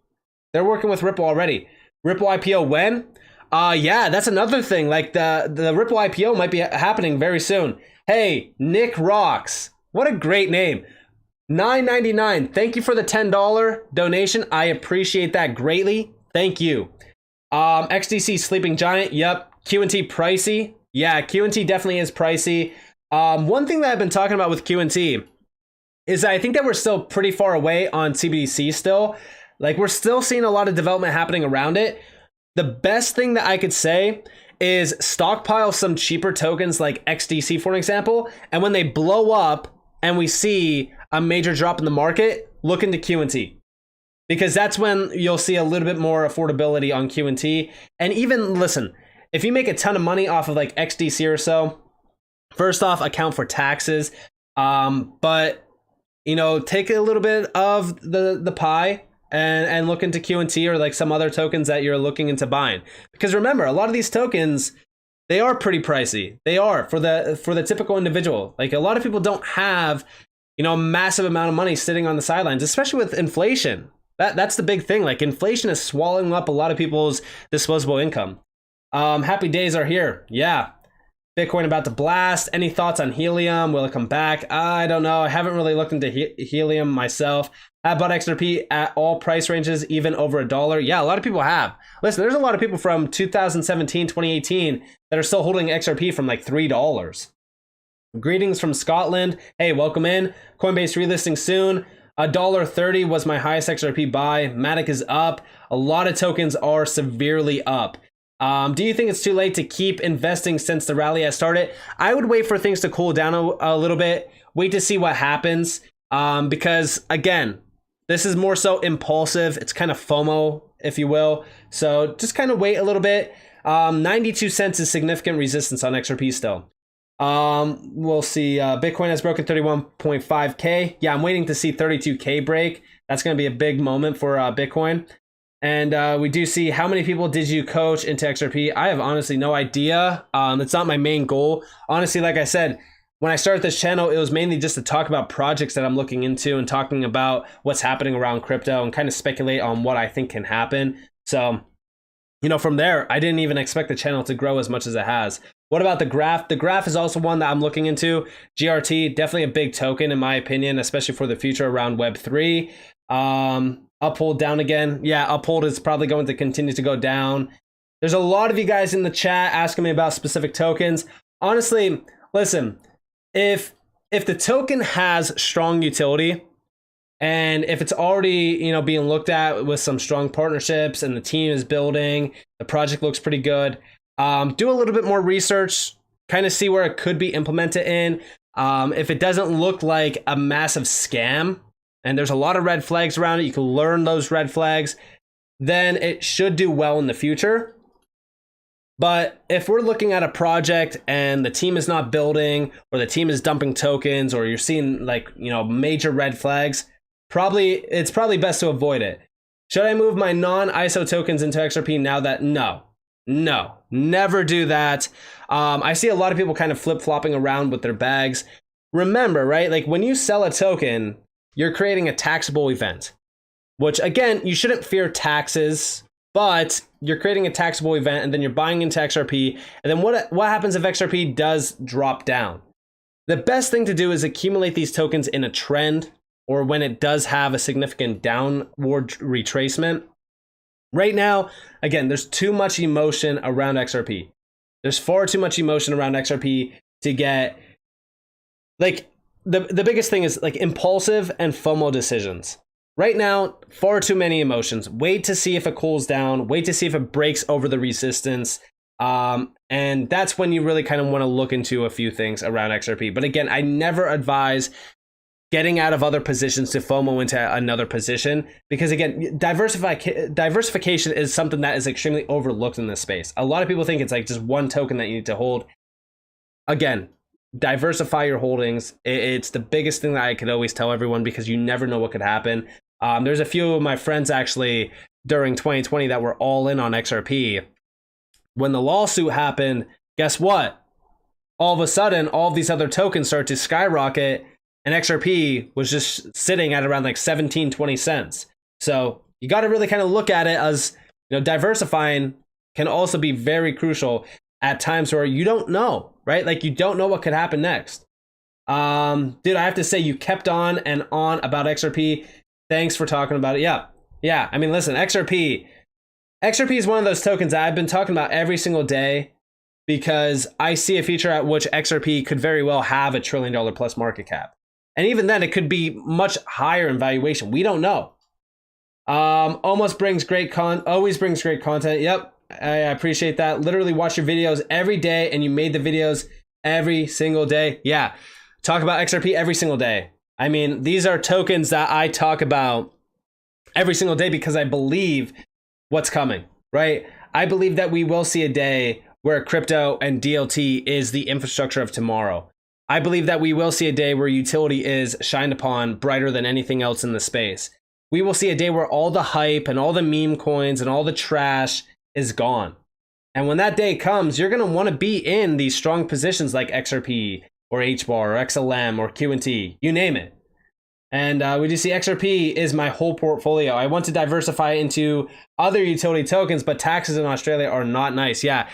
Ripple IPO when? Yeah, that's another thing. Like the Ripple IPO might be happening very soon. Hey, Nick Rocks. What a great name. $9.99. Thank you for the $10 donation. I appreciate that greatly. Thank you. XDC Sleeping Giant. Yep. QNT pricey. Yeah, QNT definitely is pricey. One thing that I've been talking about with QNT is that I think that we're still pretty far away on CBDC still. Like, we're still seeing a lot of development happening around it. The best thing that I could say is stockpile some cheaper tokens like XDC, for example, and when they blow up and we see a major drop in the market, look into QNT. Because that's when you'll see a little bit more affordability on QNT. And even, listen, if you make a ton of money off of like XDC or so, first off, account for taxes. But, you know, take a little bit of the pie and look into QNT or like some other tokens that you're looking into buying. Because remember, a lot of these tokens, they are pretty pricey. They are for the typical individual. Like, a lot of people don't have, you know, a massive amount of money sitting on the sidelines, especially with inflation. That's the big thing. Like, inflation is swallowing up a lot of people's disposable income. Happy days are here. Yeah. Bitcoin about to blast. Any thoughts on helium? Will it come back? I don't know. I haven't really looked into helium myself. I bought XRP at all price ranges, even over $1. Yeah, a lot of people have. Listen, there's a lot of people from 2017, 2018 that are still holding XRP from like $3. Greetings from Scotland. Hey, welcome in. Coinbase relisting soon. $1.30 was my highest XRP buy. Matic is up. A lot of tokens are severely up. Do you think it's too late to keep investing since the rally has started? I would wait for things to cool down a little bit. Wait to see what happens. Because again, this is more so impulsive. It's kind of FOMO, if you will. So just kind of wait a little bit. 92 cents is significant resistance on XRP still. We'll see. Bitcoin has broken 31.5K. Yeah, I'm waiting to see 32K break. That's going to be a big moment for Bitcoin. And we do see how many people did you coach into XRP? I have honestly no idea. It's not my main goal. Honestly, like I said, when I started this channel, it was mainly just to talk about projects that I'm looking into and talking about what's happening around crypto and kind of speculate on what I think can happen. So, you know, from there, I didn't even expect the channel to grow as much as it has. What about the graph? The graph is also one that I'm looking into. GRT, definitely a big token in my opinion, especially for the future around Web3. Uphold down again. Yeah, Uphold is probably going to continue to go down. There's a lot of you guys in the chat asking me about specific tokens. Honestly, listen, if the token has strong utility and if it's already, you know, being looked at with some strong partnerships and the team is building, the project looks pretty good, do a little bit more research, kind of see where it could be implemented in. If it doesn't look like a massive scam, and there's a lot of red flags around it, you can learn those red flags, then it should do well in the future. But if we're looking at a project and the team is not building, or the team is dumping tokens, or you're seeing like, you know, major red flags, it's probably best to avoid it. Should I move my non-ISO tokens into XRP now that, no, never do that. I see a lot of people kind of flip-flopping around with their bags. Remember, right? Like, when you sell a token, you're creating a taxable event, which again, you shouldn't fear taxes, but you're creating a taxable event and then you're buying into XRP. And then what happens if XRP does drop down? The best thing to do is accumulate these tokens in a trend or when it does have a significant downward retracement. Right now, again, there's too much emotion around XRP. There's far too much emotion around XRP to get, like, the biggest thing is like impulsive and FOMO decisions. Right now, far too many emotions. Wait to see if it cools down. Wait to see if it breaks over the resistance. And that's when you really kind of want to look into a few things around XRP. But again, I never advise getting out of other positions to FOMO into another position. Because again, diversification is something that is extremely overlooked in this space. A lot of people think it's like just one token that you need to hold. Again, diversify your holdings. It's the biggest thing that I could always tell everyone because you never know what could happen. There's a few of my friends actually during 2020 that were all in on XRP. When the lawsuit happened, guess what? All of a sudden, all of these other tokens started to skyrocket and XRP was just sitting at around like 17, 20 cents. So you got to really kind of look at it as, you know, diversifying can also be very crucial at times where you don't know, right? Like, you don't know what could happen next. Dude, I have to say you kept on and on about XRP. Thanks for talking about it. Yeah. I mean, listen, XRP is one of those tokens that I've been talking about every single day because I see a future at which XRP could very well have $1 trillion plus market cap. And even then, it could be much higher in valuation. We don't know. Always brings great content. Yep, I appreciate that. Literally watch your videos every day, and you made the videos every single day. Yeah, talk about XRP every single day. I mean, these are tokens that I talk about every single day because I believe what's coming, right? I believe that we will see a day where crypto and DLT is the infrastructure of tomorrow. I believe that we will see a day where utility is shined upon brighter than anything else in the space. We will see a day where all the hype and all the meme coins and all the trash is gone. And when that day comes, you're going to want to be in these strong positions like XRP or HBAR or XLM or QNT, you name it. And we just see XRP is my whole portfolio. I want to diversify into other utility tokens, but taxes in Australia are not nice. Yeah,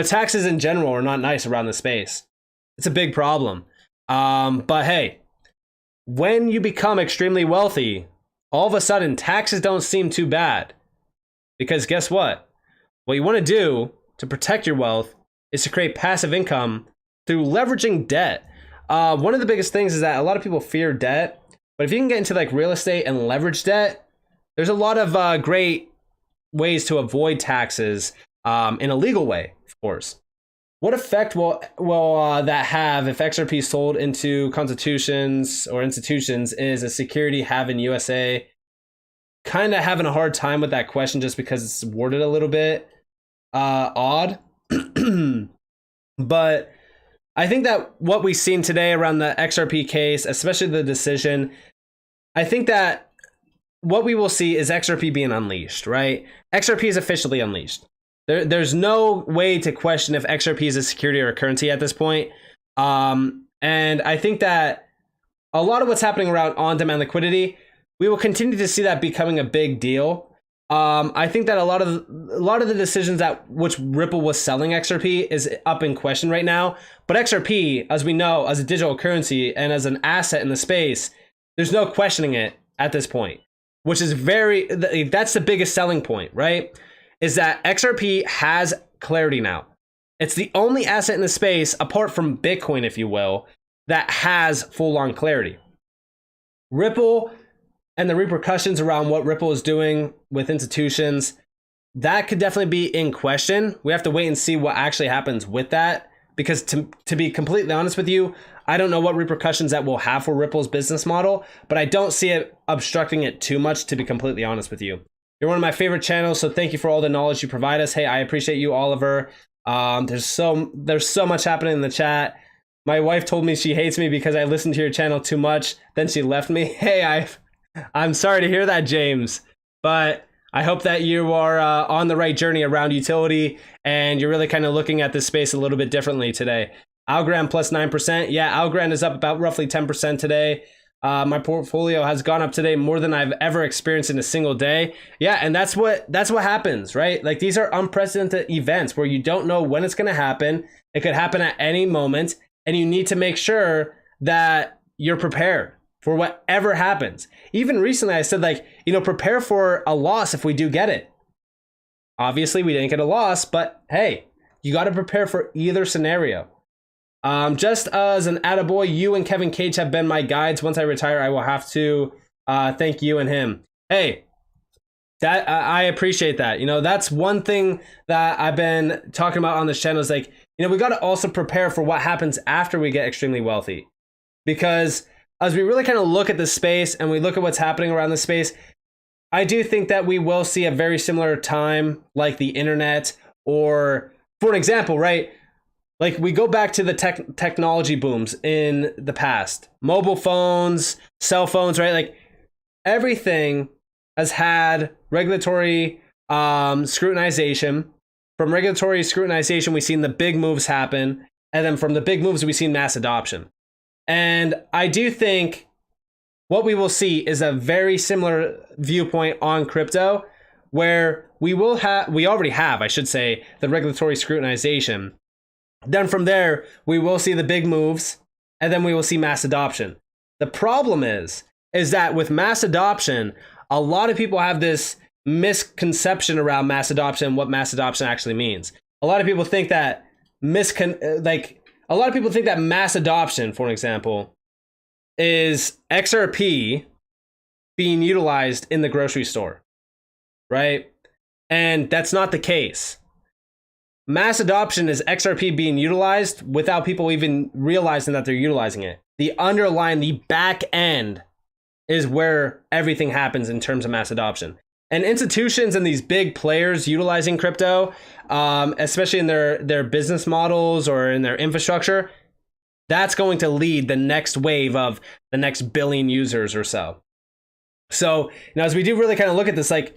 taxes in general are not nice around the space. It's a big problem. But hey, when you become extremely wealthy, all of a sudden taxes don't seem too bad. Because guess what? What you want to do to protect your wealth is to create passive income through leveraging debt. One of the biggest things is that a lot of people fear debt. But if you can get into like real estate and leverage debt, there's a lot of great ways to avoid taxes in a legal way, of course. What effect will that have if XRP sold into constitutions or institutions? Is a security have in USA? Kind of having a hard time with that question just because it's worded a little bit odd. But I think that what we've seen today around the XRP case, especially the decision, I think that what we will see is XRP being unleashed, right? XRP is officially unleashed. There's no way to question if XRP is a security or a currency at this point. And I think that a lot of what's happening around on-demand liquidity, we will continue to see that becoming a big deal. I think that a lot of the decisions that which Ripple was selling XRP is up in question right now. But XRP, as we know, as a digital currency and as an asset in the space, there's no questioning it at this point, which is that's the biggest selling point, right? Is that XRP has clarity now. It's the only asset in the space, apart from Bitcoin, if you will, that has full-on clarity. Ripple and the repercussions around what Ripple is doing with institutions, that could definitely be in question. We have to wait and see what actually happens with that. Because to be completely honest with you, I don't know what repercussions that will have for Ripple's business model, but I don't see it obstructing it too much, to be completely honest with you. You're one of my favorite channels, so thank you for all the knowledge you provide us. Hey, I appreciate you, Oliver. There's so much happening in the chat. My wife told me she hates me because I listen to your channel too much. Then she left me. Hey, I'm sorry to hear that, James. But I hope that you are on the right journey around utility and you're really kind of looking at this space a little bit differently today. Algorand plus 9%. Yeah, Algorand is up about roughly 10% today. My portfolio has gone up today more than I've ever experienced in a single day. Yeah, and that's what happens, right? Like, these are unprecedented events where you don't know when it's going to happen. It could happen at any moment, and you need to make sure that you're prepared for whatever happens. Even recently, I said, prepare for a loss if we do get it. Obviously, we didn't get a loss, but hey, you got to prepare for either scenario. Just as an attaboy, you and Kevin Cage have been my guides. Once I retire, I will have to thank you and him. Hey, that I appreciate that. That's one thing that I've been talking about on this channel is we got to also prepare for what happens after we get extremely wealthy. Because as we really kind of look at the space and we look at what's happening around the space, I do think that we will see a very similar time like the internet, or for an example, right? Like, we go back to the technology booms in the past. Mobile phones, cell phones, right? Like, everything has had regulatory scrutinization. From regulatory scrutinization, we've seen the big moves happen. And then from the big moves, we've seen mass adoption. And I do think what we will see is a very similar viewpoint on crypto, where we already have, I should say, the regulatory scrutinization. Then from there, we will see the big moves. and then we will see mass adoption. The problem is that with mass adoption, a lot of people have this misconception around mass adoption and what mass adoption actually means. A lot of people think that mass adoption, for example, is XRP being utilized in the grocery store, right? And that's not the case. Mass adoption is XRP being utilized without people even realizing that they're utilizing it. The back end is where everything happens in terms of mass adoption. And institutions and these big players utilizing crypto, especially in their business models or in their infrastructure, that's going to lead the next wave of the next billion users or so. So, as we do really kind of look at this, like,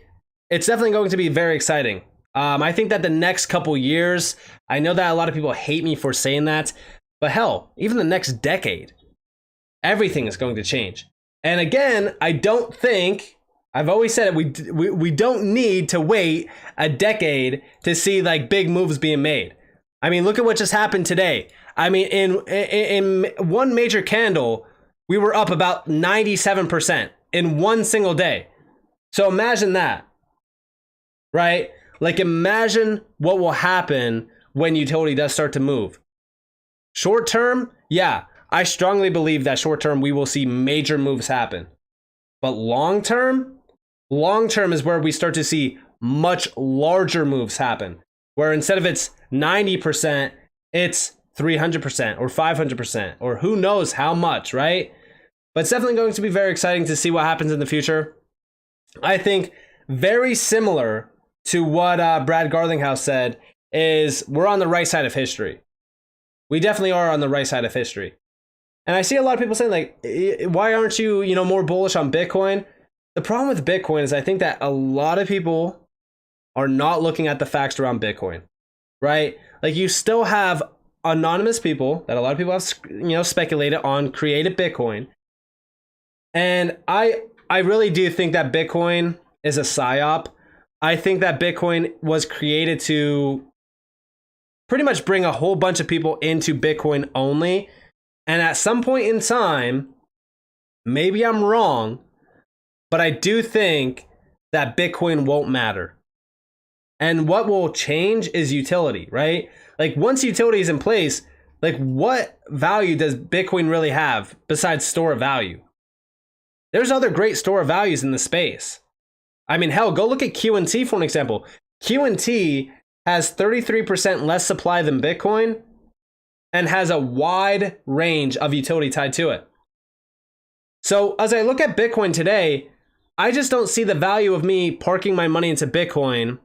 it's definitely going to be very exciting. I think that the next couple years, I know that a lot of people hate me for saying that, but hell, even the next decade, everything is going to change. And again, I don't think, I've always said it, we don't need to wait a decade to see like big moves being made. I mean, look at what just happened today. I mean, in one major candle, we were up about 97% in one single day. So imagine that, right? Like, imagine what will happen when utility does start to move. Short term, yeah, I strongly believe that short term we will see major moves happen. But long term is where we start to see much larger moves happen. Where instead of it's 90%, it's 300% or 500% or who knows how much, right? But it's definitely going to be very exciting to see what happens in the future. I think very similar to what Brad Garlinghouse said is we're on the right side of history. We definitely are on the right side of history. And I see a lot of people saying, like, why aren't you, more bullish on Bitcoin? The problem with Bitcoin is I think that a lot of people are not looking at the facts around Bitcoin, right? Like, you still have anonymous people that a lot of people have, speculated on created Bitcoin. And I really do think that Bitcoin is a psyop. I think that Bitcoin was created to pretty much bring a whole bunch of people into Bitcoin only. And at some point in time, maybe I'm wrong, but I do think that Bitcoin won't matter. And what will change is utility, right? Like, once utility is in place, like, what value does Bitcoin really have besides store of value? There's other great store of values in the space. I mean, hell, go look at QNT for an example. QNT has 33% less supply than Bitcoin and has a wide range of utility tied to it. So as I look at Bitcoin today, I just don't see the value of me parking my money into Bitcoin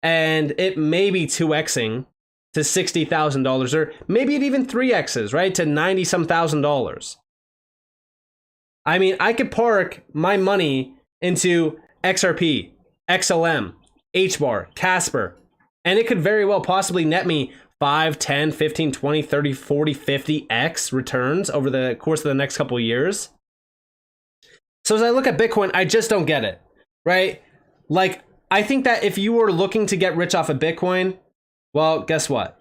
and it maybe 2xing to $60,000, or maybe it even 3x's, right, to $90-some thousand. I mean, I could park my money into XRP, XLM, HBAR, Casper, and it could very well possibly net me 5, 10, 15, 20, 30, 40, 50x returns over the course of the next couple of years. So as I look at Bitcoin, I just don't get it, right? Like, I think that if you were looking to get rich off of Bitcoin, well, guess what?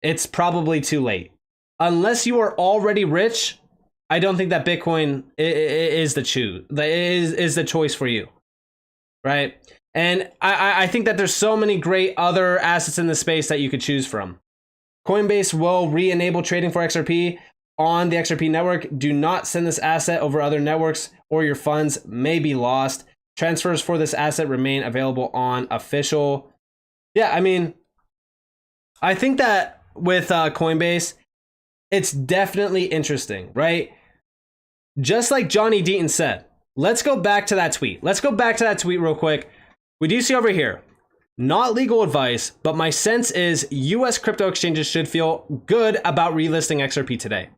It's probably too late. Unless you are already rich, I don't think that Bitcoin is the choice for you, right? And I think that there's so many great other assets in the space that you could choose from. Coinbase will re-enable trading for XRP on the XRP network. Do not send this asset over other networks or your funds may be lost. Transfers for this asset remain available on official. Yeah, I mean, I think that with Coinbase, it's definitely interesting, right? Just like Johnny Deaton said, let's go back to that tweet. Let's go back to that tweet real quick. We do see over here, not legal advice, but my sense is US crypto exchanges should feel good about relisting XRP today.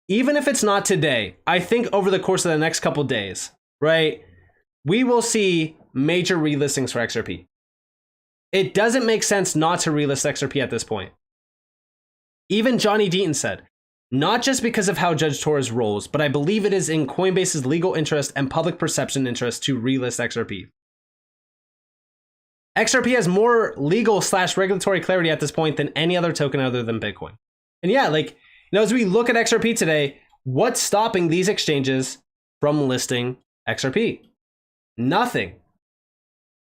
Even if it's not today, I think over the course of the next couple days, right, we will see major relistings for XRP. It doesn't make sense not to relist XRP at this point. Even Johnny Deaton said, not just because of how Judge Torres rolls, but I believe it is in Coinbase's legal interest and public perception interest to relist XRP. XRP has more legal/regulatory clarity at this point than any other token other than Bitcoin. And yeah, like, Now, as we look at XRP today, what's stopping these exchanges from listing XRP? Nothing.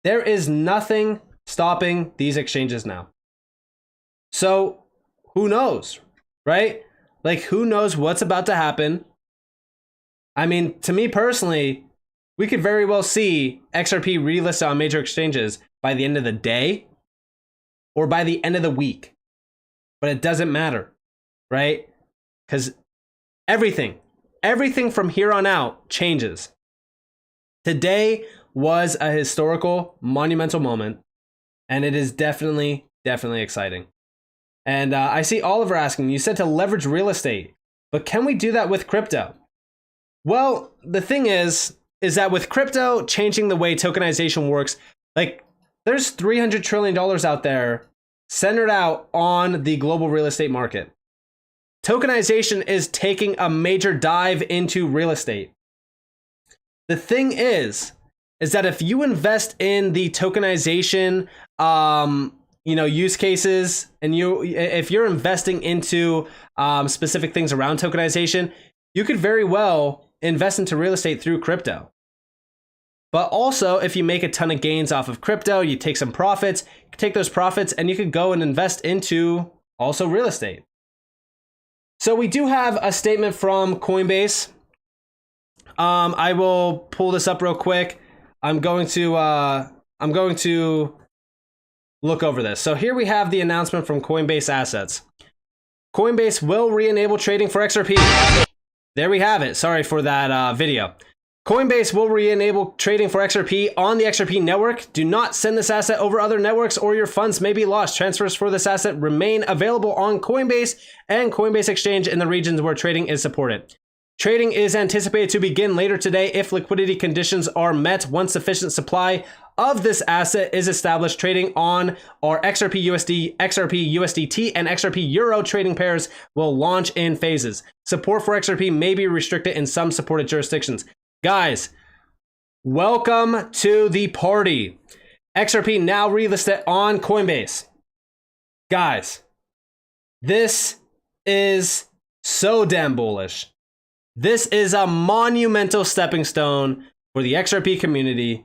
There is nothing stopping these exchanges now. So who knows, right? Like, who knows what's about to happen? I mean, to me personally, we could very well see XRP relisted on major exchanges by the end of the day or by the end of the week. But it doesn't matter, right? Because everything from here on out changes. Today was a historical, monumental moment, and it is definitely exciting. And I see Oliver asking, you said to leverage real estate, but can we do that with crypto? Well, the thing is that with crypto changing the way tokenization works, like there's $300 trillion out there centered out on the global real estate market. Tokenization is taking a major dive into real estate. The thing is that if you invest in the tokenization, use cases, and if you're investing into specific things around tokenization, you could very well invest into real estate through crypto. But also, if you make a ton of gains off of crypto, you take some profits, you can take those profits and you could go and invest into also real estate. So we do have a statement from Coinbase. I will pull this up real quick. I'm going to look over this. So here we have the announcement from Coinbase Assets. Coinbase will re-enable trading for XRP. There we have it. Sorry for that video. Coinbase will re-enable trading for XRP on the XRP network. Do not send this asset over other networks or your funds may be lost. Transfers for this asset remain available on Coinbase and Coinbase Exchange in the regions where trading is supported. Trading is anticipated to begin later today if liquidity conditions are met. Once sufficient supply of this asset is established, trading on our XRP USD, XRP USDT, and XRP Euro trading pairs will launch in phases. Support for XRP may be restricted in some supported jurisdictions. Guys, welcome to the party. XRP now relisted on Coinbase. Guys, this is so damn bullish. This is a monumental stepping stone for the XRP community.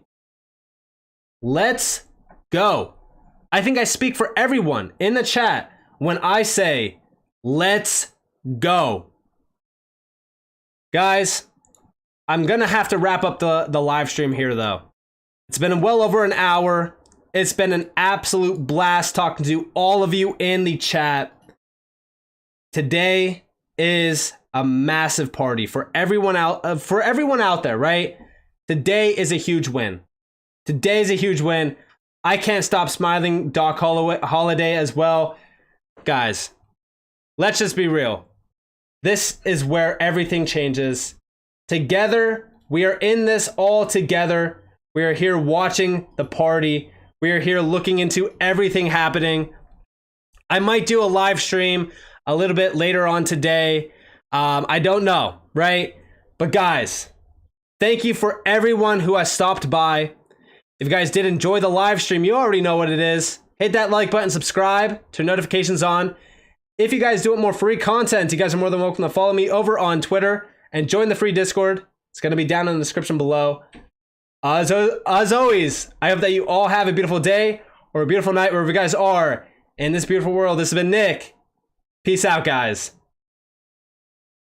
Let's go. I think I speak for everyone in the chat when I say, let's go. Guys, I'm going to have to wrap up the live stream here, though. It's been well over an hour. It's been an absolute blast talking to all of you in the chat. Today is a massive party for everyone out there, right? Today is a huge win. Today is a huge win. I can't stop smiling. Doc Holiday as well. Guys, let's just be real. This is where everything changes. Together, we are in this all together. We are here watching the party. We are here looking into everything happening. I might do a live stream a little bit later on today. I don't know, right? But guys, thank you for everyone who has stopped by. If you guys did enjoy the live stream, you already know what it is. Hit that like button, subscribe, turn notifications on. If you guys do want more free content, you guys are more than welcome to follow me over on Twitter and join the free Discord. It's going to be down in the description below. As always, I hope that you all have a beautiful day or a beautiful night wherever you guys are in this beautiful world. This has been Nick. Peace out, guys.